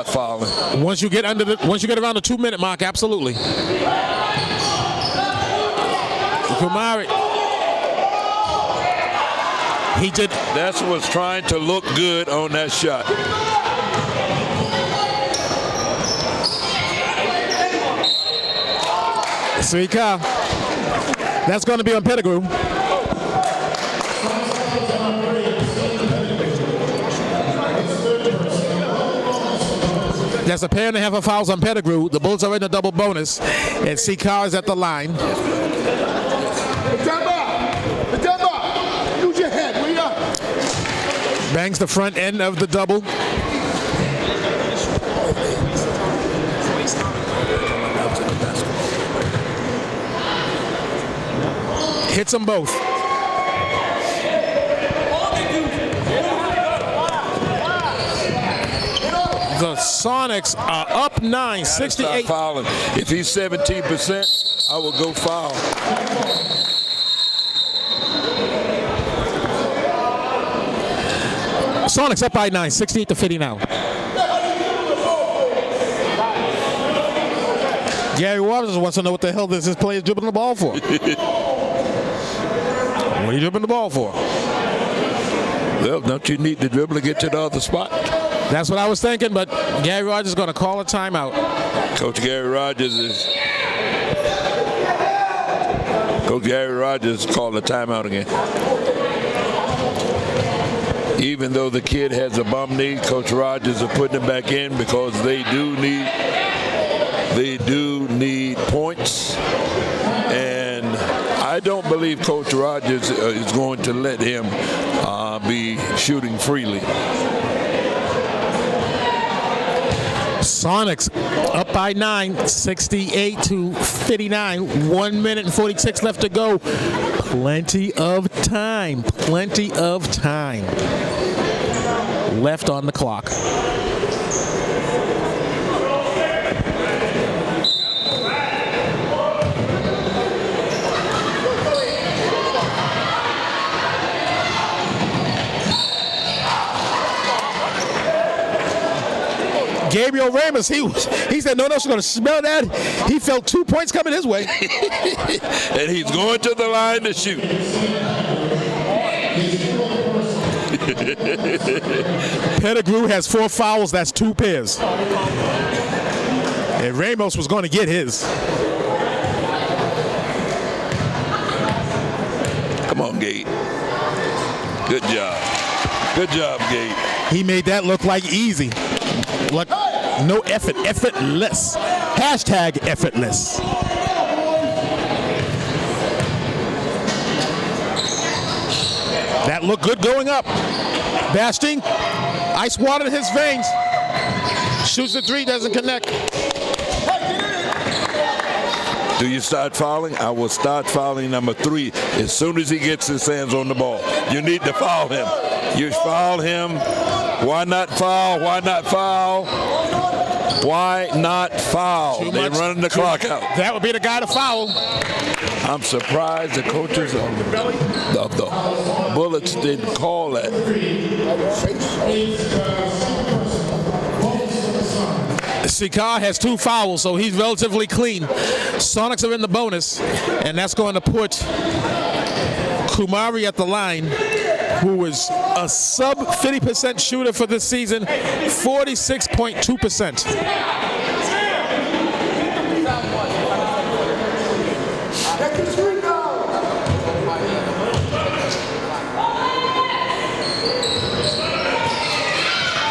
fouling. Once you get around the 2 minute mark, absolutely. Kumari. He did. That's what's trying to look good on that shot. Seacar. That's going to be on Pettigrew. That's a pair and a half of fouls on Pettigrew. The Bulls are in the double bonus, and Seacar is at the line. Use your head, will ya? Bangs the front end of the double. Hits them both. The Sonics are up 9, 68. Fouling. If he's 17%, I will go foul. Sonics up by 9, 68-50 now. Gary Waters wants to know what the hell this player is dribbling the ball for. What are you dribbling the ball for? Well, don't you need to dribble to get to the other spot? That's what I was thinking, but Gary Rogers is going to call a timeout. Coach Gary Rogers called a timeout again. Even though the kid has a bum knee, Coach Rogers is putting him back in because they do need points. And I don't believe Coach Rogers is going to let him be shooting freely. Sonics up by 9, 68-59. 1 minute and 46 left to go. Plenty of time left on the clock. Gabriel Ramos, he said no one's going to smell that. He felt 2 points coming his way. And he's going to the line to shoot. Pettigrew has 4 fouls. That's 2 pairs. And Ramos was going to get his. Come on, Gate. Good job. Good job, Gate. He made that look like easy. Like no effort, effortless. Hashtag effortless. That looked good going up. Basting, ice water in his veins. Shoots the 3, doesn't connect. Do you start fouling? I will start fouling number 3 as soon as he gets his hands on the ball. You need to foul him. You foul him. Why not foul? Why not foul? Why not foul? They're running the clock out. That would be the guy to foul. I'm surprised the coaches of the Bullets didn't call that. Sikar has 2 fouls, so he's relatively clean. Sonics are in the bonus, and that's going to put Kumari at the line, who is a sub 50% shooter for this season, 46.2%.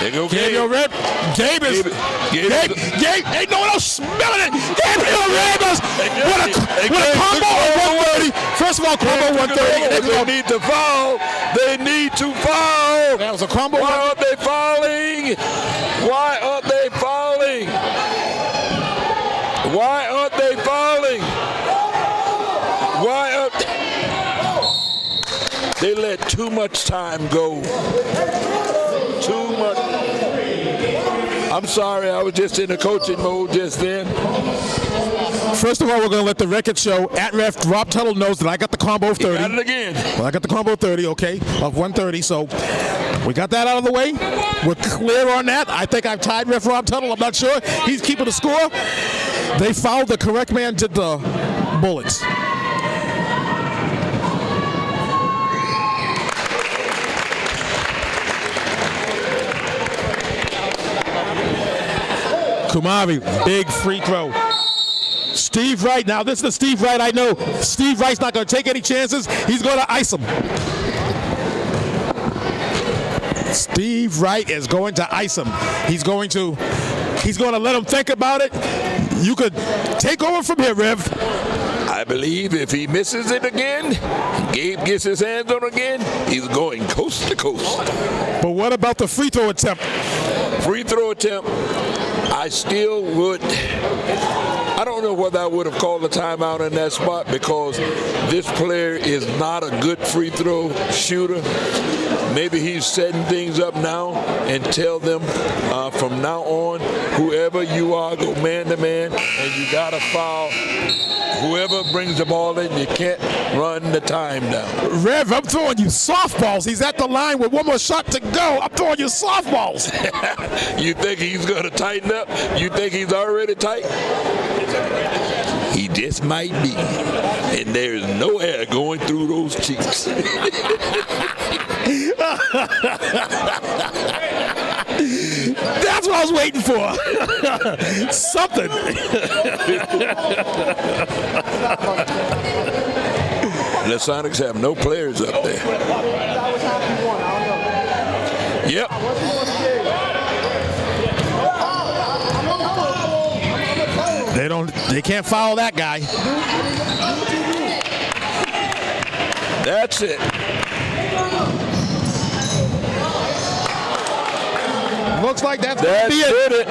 There go Gabriel Ramos. Gabe ain't no one else smelling it. Gabriel Ramos. What a combo on 130. First of all, combo 130. They need to foul. They need to foul. That was a combo. Why aren't they fouling? Why aren't they fouling? Why aren't they fouling? Why aren't they let too much time go? Too much. I'm sorry, I was just in the coaching mode just then. First of all, we're going to let the record show at ref Rob Tuttle knows that I got the combo 30. Got it again. Well, I got the combo 30, okay, of 130. So we got that out of the way. We're clear on that. I think I've tied ref Rob Tuttle. I'm not sure. He's keeping the score. They fouled. The correct man did the Bullets. Kumari, big free throw. Steve Wright, now this is the Steve Wright I know. Steve Wright's not going to take any chances. He's going to ice him. Steve Wright is going to ice him. He's going to let him think about it. You could take over from here, Rev. I believe if he misses it again, Gabe gets his hands on it again, he's going coast to coast. But what about the free throw attempt? Free throw attempt, I still would. I don't know whether I would have called a timeout in that spot because this player is not a good free throw shooter. Maybe he's setting things up now and tell them from now on, whoever you are, go man to man, and you got to foul. Whoever brings the ball in, you can't run the time down. Rev, I'm throwing you softballs. He's at the line with one more shot to go. I'm throwing you softballs. You think he's going to tighten up? You think he's already tight? He just might be. And there's no air going through those cheeks. That's what I was waiting for. Something. The Sonics have no players up there. Yep. They can't foul that guy. That's it. Looks like that's it.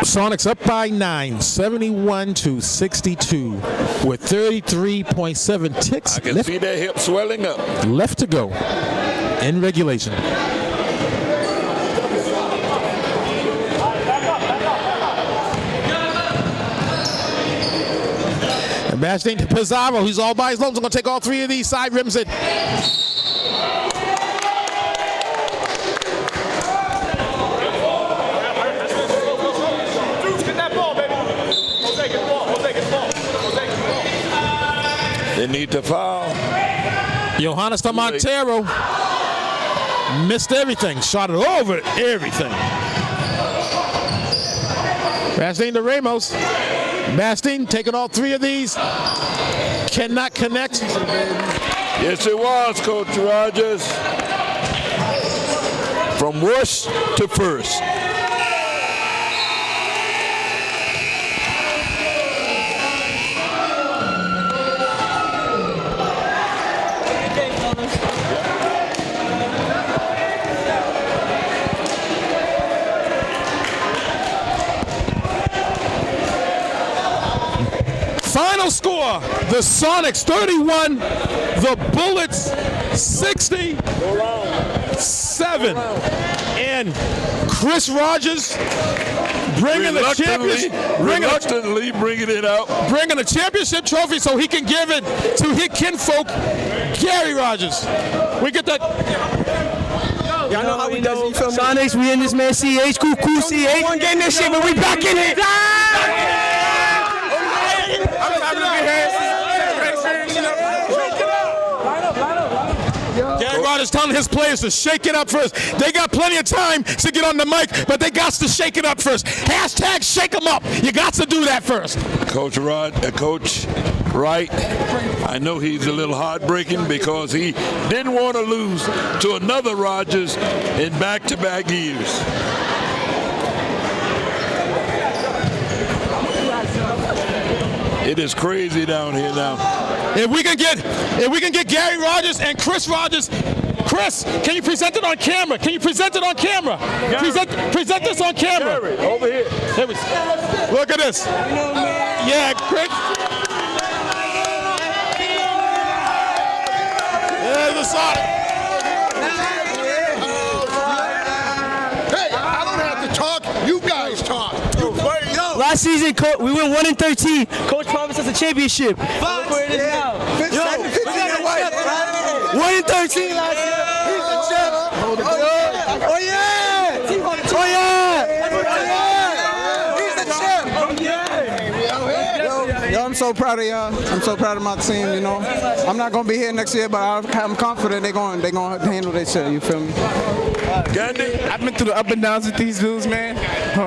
Sonics up by 9, 71-62, with 33.7 ticks I can see their hip swelling up. Left to go in regulation. Bashing to Pizarro, who's all by his lonesome, going to take all three of these, side rims it. They need to foul. Johannes to Montero missed everything, shot it over everything. Bastine to Ramos. Bastine taking all three of these. Cannot connect. Yes, it was, Coach Rogers. From worst to first. Final score, the Sonics 31, the Bullets 67. And Chris Rogers bringing the championship, reluctantly bringing it out. Bringing the championship trophy so he can give it to his kinfolk, Gary Rogers. We get that. Y'all know how we do. Sonics, we in this, man. CH, cool, CH. One game this shit, but we back in it. Gary Rogers telling his players to shake it up first. They got plenty of time to get on the mic, but they got to shake it up first. Hashtag shake them up. You got to do that first. Coach Wright, I know he's a little heartbreaking because he didn't want to lose to another Rogers in back-to-back years. It is crazy down here now. If we can get Gary Rogers and Chris Rogers. Chris, can you present it on camera? Can you present it on camera? Present this on camera. Gary, over here. Look at this. Yeah, Chris. There's the Sonic. Hey, I don't have to talk. You guys talk. Last season, we went 1-13. Coach promised us a championship. Look where it is now. 1-13 last year. He's the champ. Oh yeah! Oh yeah! He's the champ. Yo, I'm so proud of y'all. I'm so proud of my team. You know, I'm not gonna be here next year, but I'm confident they're going to handle their shit. You feel me? Gandhi? I've been through the up and downs with these dudes, man.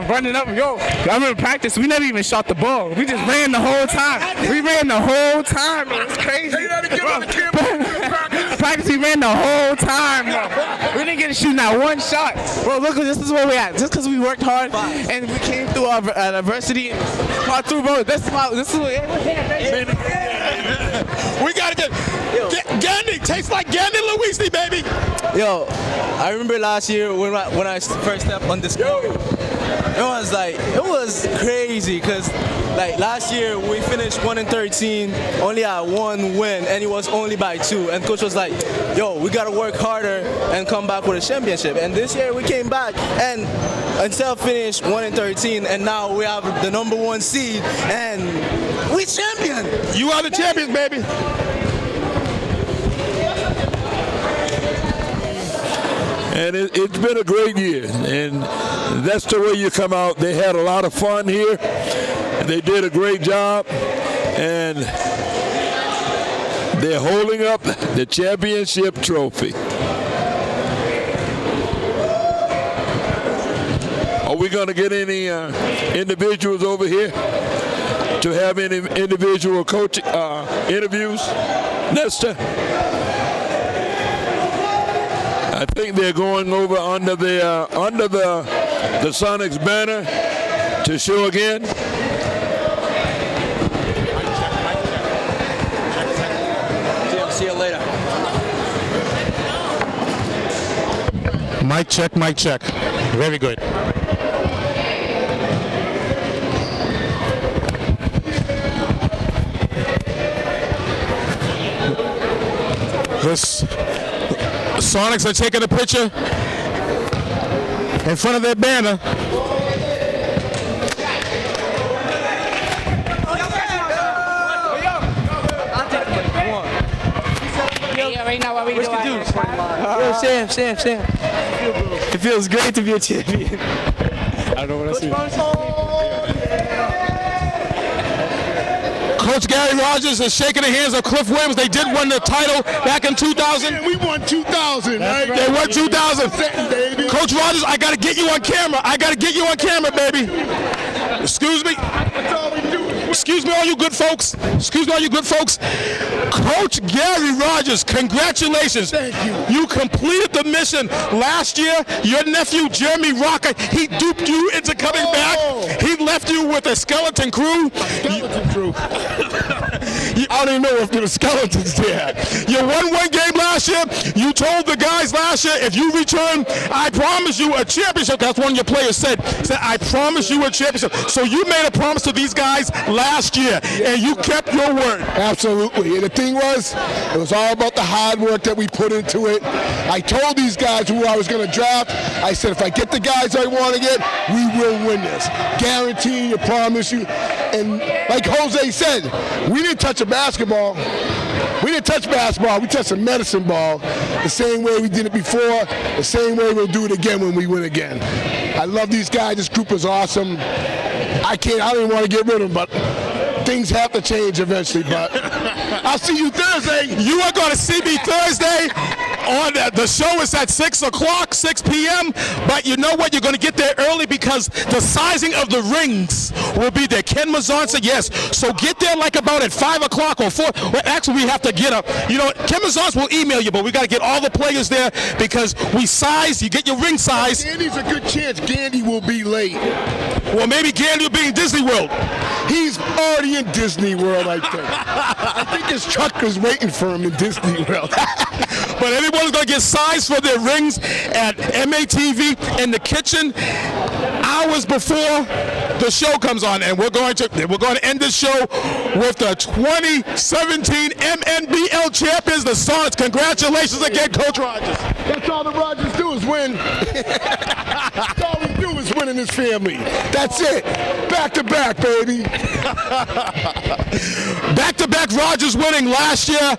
Running up, I remember practice, we never even shot the ball. We just ran the whole time. We ran the whole time, bro. It's crazy. Practice, we ran the whole time, bro. We didn't get to shoot not one shot. Bro, look, this is where we at. Just because we worked hard and we came through our adversity and fought through, bro. This is what we got to get Gandhi. Tastes like Gandhi Louisi, baby. Yo, I remember last year when I first stepped on this court. It was crazy because last year we finished 1-13, only had one win, and it was only by 2. And coach was like, yo, we got to work harder and come back with a championship. And this year we came back and until finished 1-13, and now we have the #1 seed, and we champion. You are the champions, baby. And it's been a great year, and that's the way you come out. They had a lot of fun here. They did a great job, and they're holding up the championship trophy. Are we going to get any individuals over here to have any individual coach interviews, Nestor? I think they're going over under the Sonics banner to show again. See you later. Mic check, mic check. Very good. This Sonics are taking a picture in front of their banner. right now while we do What you our do? Yo, Sam. It feels great to be a champion. I don't know what I see. Coach Gary Rogers is shaking the hands of Cliff Williams. They did win the title back in 2000. Yeah, we won 2000, right? They won 2000. Baby. Coach Rogers, I got to get you on camera. Baby. Excuse me. That's all we do. Excuse me, all you good folks. Coach Gary Rogers, congratulations. Thank you. You completed the mission last year. Your nephew, Jeremy Rocker, he duped you into coming back. He left you with a skeleton crew. Skeleton crew. I don't even know if there were skeletons there. You won one game last year. You told the guys last year, if you return, I promise you a championship. That's one of your players said, I promise you a championship. So you made a promise to these guys last year, and you kept your word. Absolutely. And the thing was, it was all about the hard work that we put into it. I told these guys who I was going to draft, I said, if I get the guys I want to get, we will win this. Guarantee you, promise you. And like Jose said, we didn't touch a basketball. We didn't touch basketball. We touched a medicine ball the same way we did it before, the same way we'll do it again when we win again. I love these guys. This group is awesome. I don't even want to get rid of them, but things have to change eventually. But I'll see you Thursday. You are going to see me Thursday. On the show is at 6 o'clock, 6 p.m. But you know what? You're going to get there early because the sizing of the rings will be there. Ken Mazzon said yes. So get there like about at 5 o'clock or 4. Well, actually, we have to get up. You know, Ken Mazzon will email you, but we got to get all the players there because we size. You get your ring size. Gandy's a good chance Gandy will be late. Well, maybe Gandy will be in Disney World. He's already in Disney World, I think. I think his truck is waiting for him in Disney World. But everyone's going to get sized for their rings at MATV in the kitchen hours before the show comes on. And we're going to end this show with the 2017 MNBL champions, the Sonics. Congratulations again, Coach Rogers. That's all the Rogers do is win. That's all we do is win in this family. That's it. Back to back, baby. Back to back Rogers winning last year.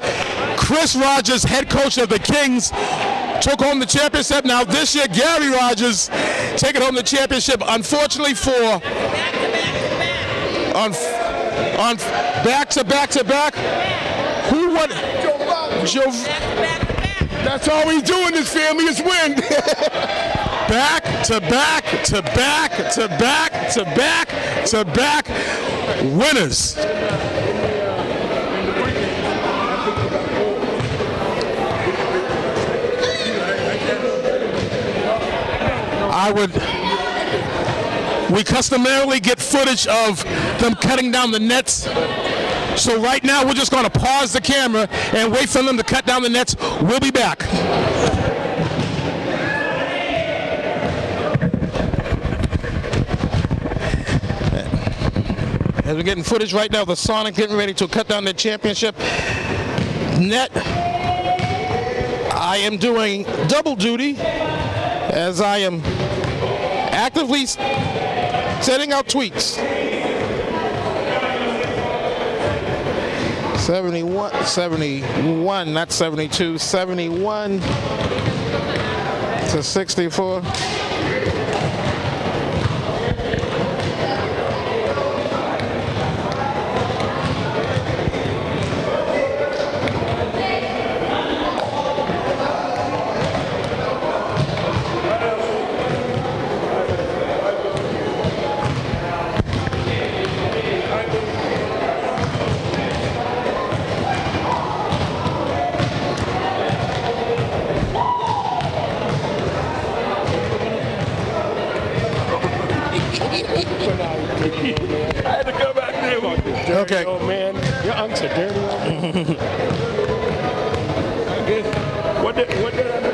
Chris Rogers, head coach of the Kings, took home the championship. Now this year, Gary Rogers taking home the championship. Unfortunately for on back to back. Who won? Joe. That's all we do in this family is win. Back to back winners. We customarily get footage of them cutting down the nets. So right now we're just going to pause the camera and wait for them to cut down the nets. We'll be back. As we're getting footage right now, the Sonic getting ready to cut down the championship net. I am doing double duty as I am actively setting out tweets. 71, not 72, 71 to 64. I had to come back there. Okay. Oh man, your uncle's a dirty old man. What did I do?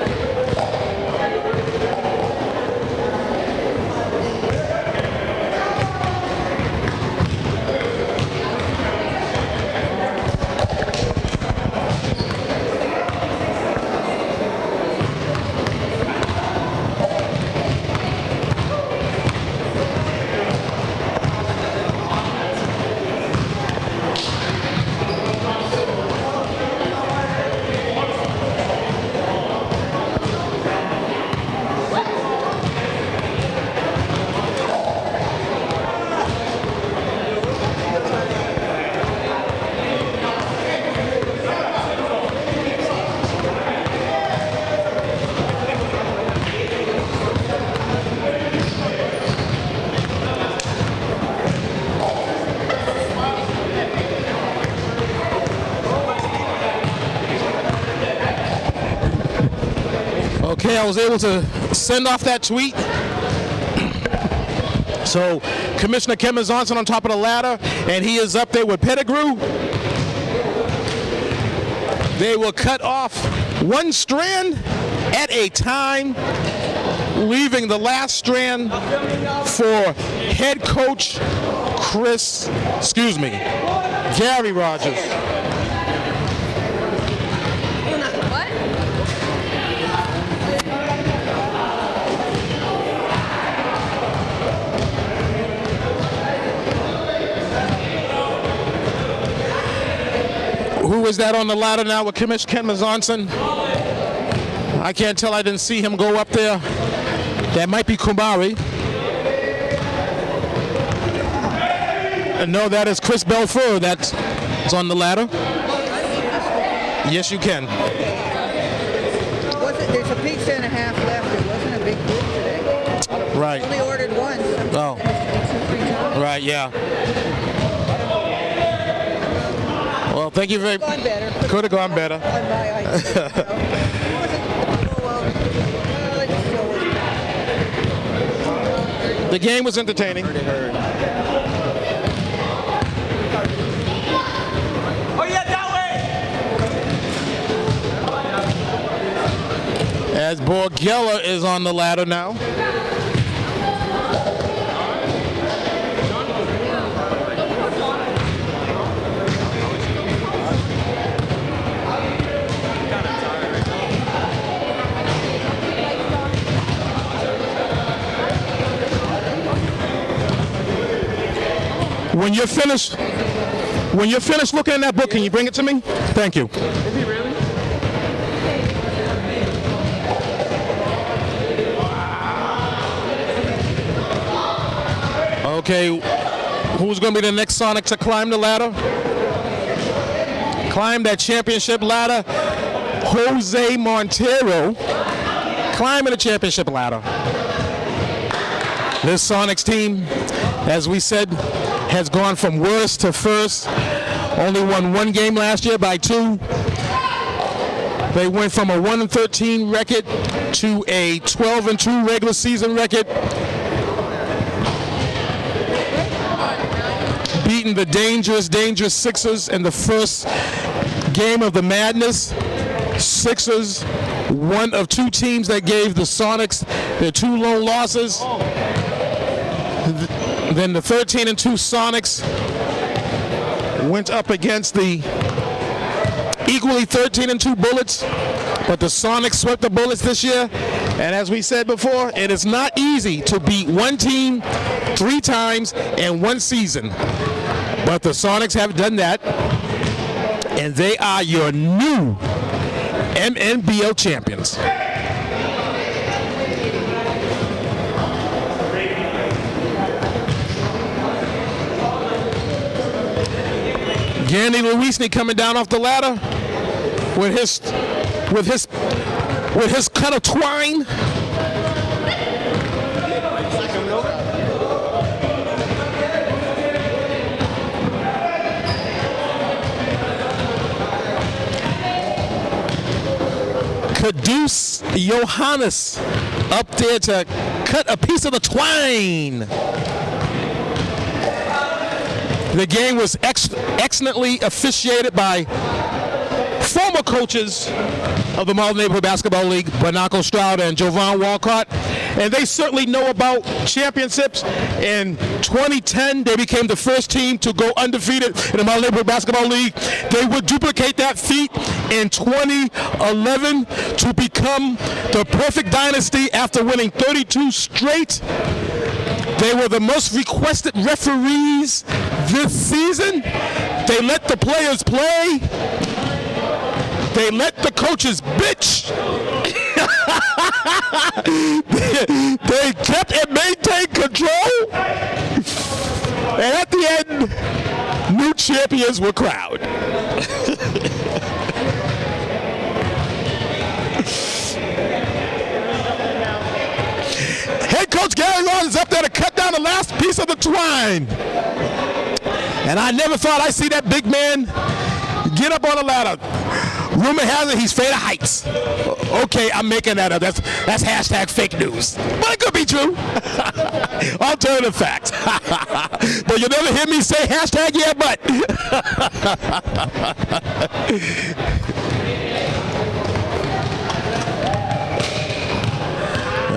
Okay, I was able to send off that tweet. So Commissioner Kim is on top of the ladder, and he is up there with Pettigrew. They will cut off one strand at a time, leaving the last strand for head coach Gary Rogers. Who is that on the ladder now with Commissioner Ken Mazonson? I can't tell. I didn't see him go up there. That might be Kumari. And no, that is Chris Belfour that's on the ladder. Yes, you can. There's a pizza and a half left. It wasn't a big group today. Right. Only ordered one. Oh. Right, yeah. Well, thank you very much. Could have gone better. The game was entertaining. As Borgella is on the ladder now. When you're finished looking at that book, can you bring it to me? Thank you. Is he really? Okay, who's going to be the next Sonic to climb the ladder? Climb that championship ladder. Jose Montero climbing the championship ladder. This Sonics team, as we said, has gone from worst to first. Only won one game last year by 2. They went from a 1-13 record to a 12-2 regular season record. Beating the dangerous Sixers in the first game of the Madness. Sixers, one of 2 teams that gave the Sonics their 2 lone losses. Then the 13-2 Sonics went up against the equally 13-2 Bullets, but the Sonics swept the Bullets this year. And as we said before, it is not easy to beat one team 3 times in one season. But the Sonics have done that, and they are your new MNBL champions. Gandy Luisny coming down off the ladder with his cut of twine. Caduce Johannes up there to cut a piece of the twine. The game was excellently officiated by former coaches of the Model Neighborhood Basketball League, Bernardo Stroud and Jovan Walcott, and they certainly know about championships. In 2010, they became the first team to go undefeated in the Model Neighborhood Basketball League. They would duplicate that feat in 2011 to become the perfect dynasty after winning 32 straight. They were the most requested referees this season. They let the players play. They let the coaches bitch. They kept and maintained control. And at the end, new champions were crowned. Head coach Gary Rogers is up there to cut down the last piece of the twine. And I never thought I'd see that big man get up on the ladder. Rumor has it he's afraid of heights. Okay, I'm making that up. That's hashtag fake news. But it could be true. Alternative facts. But you'll never hear me say hashtag yeah, but.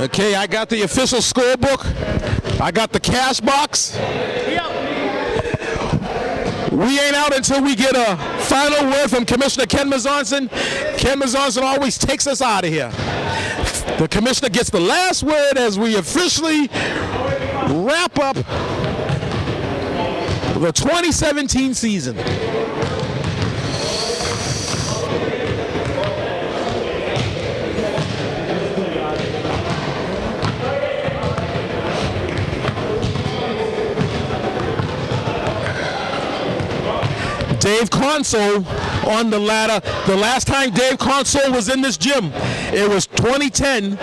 Okay, I got the official scorebook. I got the cash box. We ain't out until we get a final word from Commissioner Ken Mazonson. Ken Mazonson always takes us out of here. The Commissioner gets the last word as we officially wrap up the 2017 season. Dave Console on the ladder. The last time Dave Console was in this gym, it was 2010.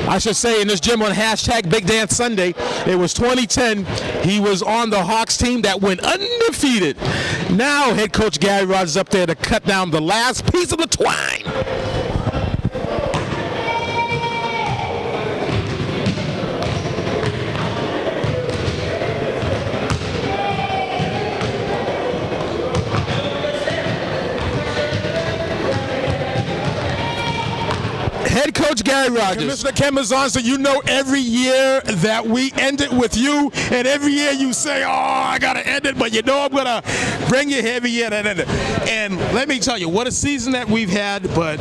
I should say in this gym on hashtag Big Dance Sunday. It was 2010. He was on the Hawks team that went undefeated. Now head coach Gary Rogers up there to cut down the last piece of the twine. Head coach Gary Rogers. Commissioner Ken Mazonson, you know every year that we end it with you, and every year you say, oh, I got to end it, but you know I'm going to bring you every year that end it. And let me tell you, what a season that we've had, but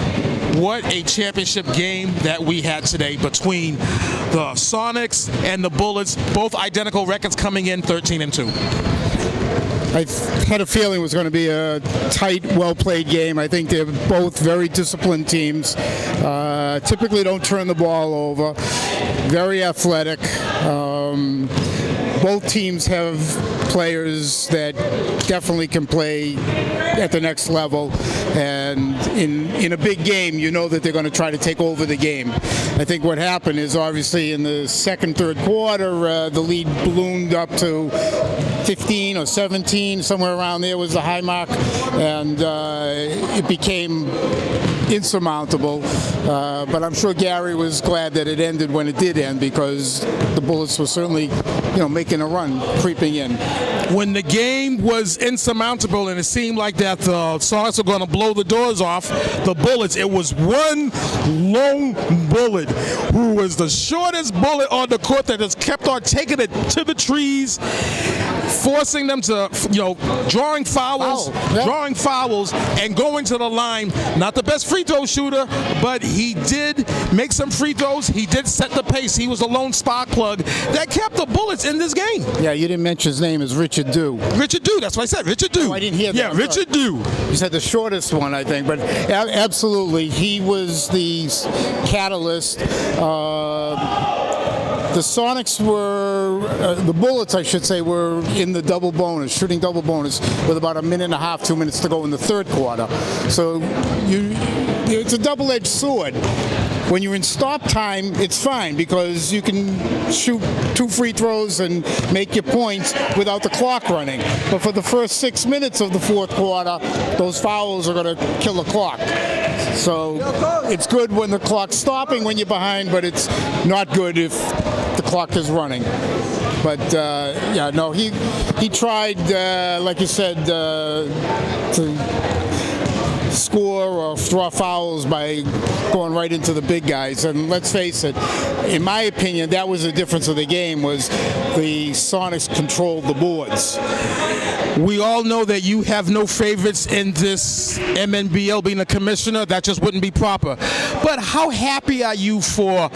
what a championship game that we had today between the Sonics and the Bullets, both identical records coming in 13-2. I had a feeling it was going to be a tight, well-played game. I think they're both very disciplined teams. Typically don't turn the ball over. Very athletic. Both teams have players that definitely can play at the next level. And in a big game, you know that they're going to try to take over the game. I think what happened is obviously in the second, third quarter, the lead ballooned up to 15 or 17, somewhere around there was the high mark, and it became insurmountable. But I'm sure Gary was glad that it ended when it did end, because the Bullets were certainly, making a run, creeping in. When the game was insurmountable and it seemed like that the Sox were going to blow the doors off the Bullets, it was one lone bullet who was the shortest bullet on the court that has kept on taking it to the trees, forcing them to, drawing fouls, and going to the line. Not the best free throw shooter, but he did make some free throws. He did set the pace. He was a lone spark plug that kept the Bullets in this game. Yeah, you didn't mention his name is Richard Dew. Richard Dew, that's what I said, Richard Dew. Oh, I didn't hear that. Yeah, Richard Dew. You said the shortest one, I think, but absolutely, he was the catalyst. The Sonics were, the Bullets, I should say, were in the double bonus, shooting double bonus with about 1.5 minutes, 2 minutes to go in the third quarter. So it's a double-edged sword. When you're in stop time, it's fine because you can shoot 2 free throws and make your points without the clock running. But for the first 6 minutes of the fourth quarter, those fouls are going to kill the clock. So it's good when the clock's stopping when you're behind, but it's not good if the clock is running. But he tried, like you said, to score or draw fouls by going right into the big guys. And let's face it, in my opinion, that was the difference of the game, was the Sonics controlled the boards. We all know that you have no favorites in this MNBL. Being a commissioner, that just wouldn't be proper. But how happy are you for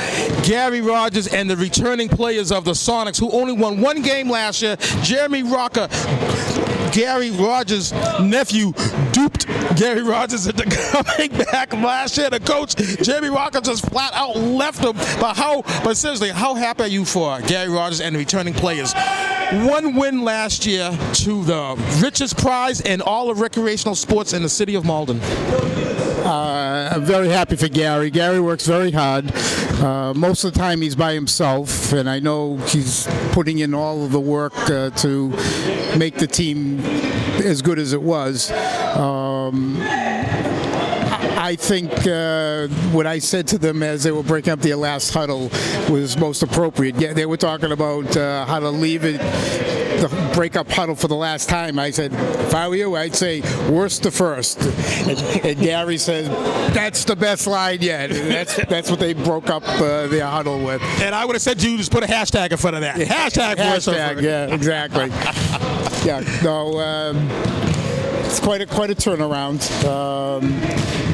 Gary Rogers and the returning players of the Sonics, who only won 1 game last year? Jeremy Rocker, Gary Rogers' nephew, duped Gary Rogers into coming back last year. The coach, Jeremy Rocker, just flat out left him. But seriously, how happy are you for Gary Rogers and the returning players? 1 win last year to the richest prize in all of recreational sports in the city of Malden. I'm very happy for Gary. Gary works very hard. Most of the time he's by himself, and I know he's putting in all of the work to make the team as good as it was. I think what I said to them as they were breaking up their last huddle was most appropriate. Yeah, they were talking about how to leave it, the break-up huddle for the last time. I said, if I were you, I'd say, worst to first. And Gary said, that's the best line yet. That's what they broke up their huddle with. And I would have said to you, just put a hashtag in front of that. Hashtag, yeah, exactly. Yeah, no, it's quite a turnaround.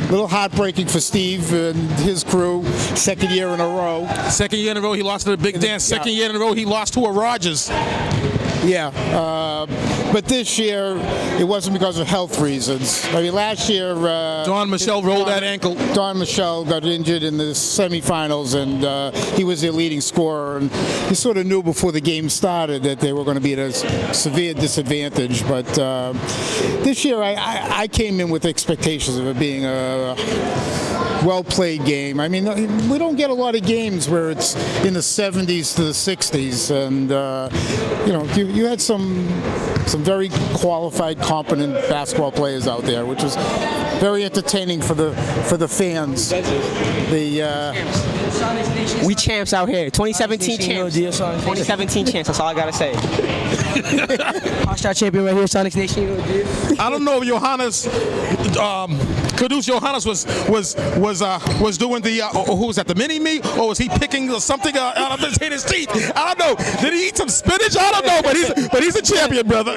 Little heartbreaking for Steve and his crew. Second year in a row. Second year in a row, he lost to the Big Dance. Second year in a row, he lost to a Rogers. Yeah, but this year it wasn't because of health reasons. I mean, last year Don Michelle rolled that ankle. Don Michelle got injured in the semifinals, and he was their leading scorer. And you sort of knew before the game started that they were going to be at a severe disadvantage. But this year, I came in with expectations of it being a well-played game. I mean, we don't get a lot of games where it's in the 70s to the 60s, and you had some very qualified, competent basketball players out there, which was very entertaining for the fans. We champs out here. 2017 champs. 2017 champs. That's all I gotta say. Hot champion right here, Sonics Nation. I don't know if Johannes, Caduce Johannes was doing the who was that, the mini me, or was he picking something out of his teeth? I don't know. Did he eat some spinach? I don't know, but he's a champion, brother.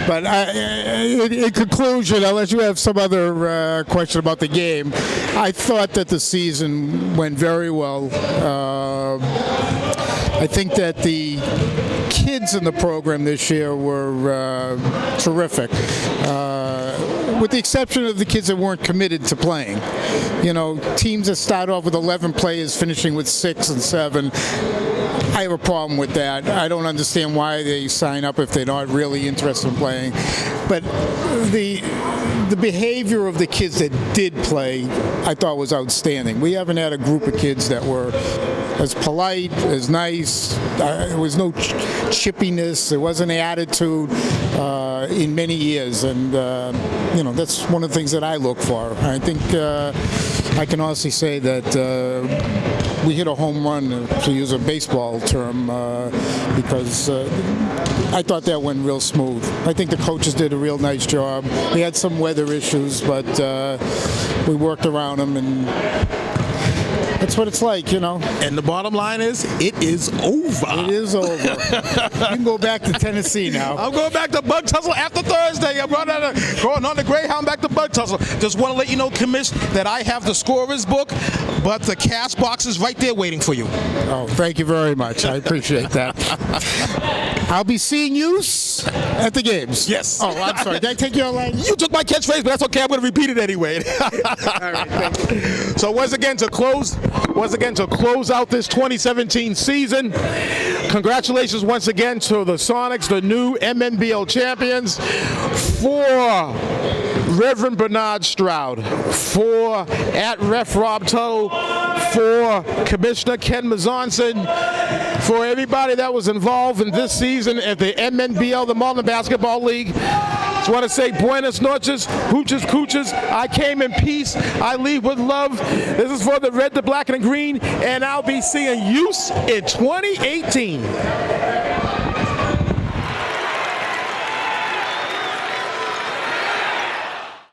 But in conclusion, unless you have some other question about the game, I thought that the season went very well. I think that the kids in the program this year were terrific, with the exception of the kids that weren't committed to playing. You know, teams that start off with 11 players finishing with 6 and 7. I have a problem with that. I don't understand why they sign up if they're not really interested in playing. But the behavior of the kids that did play, I thought was outstanding. We haven't had a group of kids that were as polite, as nice. There was no chippiness. There wasn't an attitude in many years. And, that's one of the things that I look for. I think I can honestly say that we hit a home run, to use a baseball term, because I thought that went real smooth. I think the coaches did a real nice job. We had some weather issues, but we worked around them, and that's what it's like, And the bottom line is, it is over. It is over. You can go back to Tennessee now. I'm going back to Bug Tussle after Thursday. I'm going on the Greyhound back to Bug Tussle. Just want to let you know, Commish, that I have the scorer's book, but the cast box is right there waiting for you. Oh, thank you very much. I appreciate that. I'll be seeing you at the games. Yes. Oh, I'm sorry. Did I take your line? You took my catchphrase, but that's okay. I'm going to repeat it anyway. All right, thank you. So once again, to close out this 2017 season, congratulations once again to the Sonics, the new MNBL champions. For Reverend Bernard Stroud, for @Ref Rob Toe, for Commissioner Ken Mazonson, for everybody that was involved in this season at the MNBL, the Malden Basketball League. Just want to say buenas noches, hooches, cooches. I came in peace. I leave with love. This is for the red, the black, and the green, and I'll be seeing you in 2018.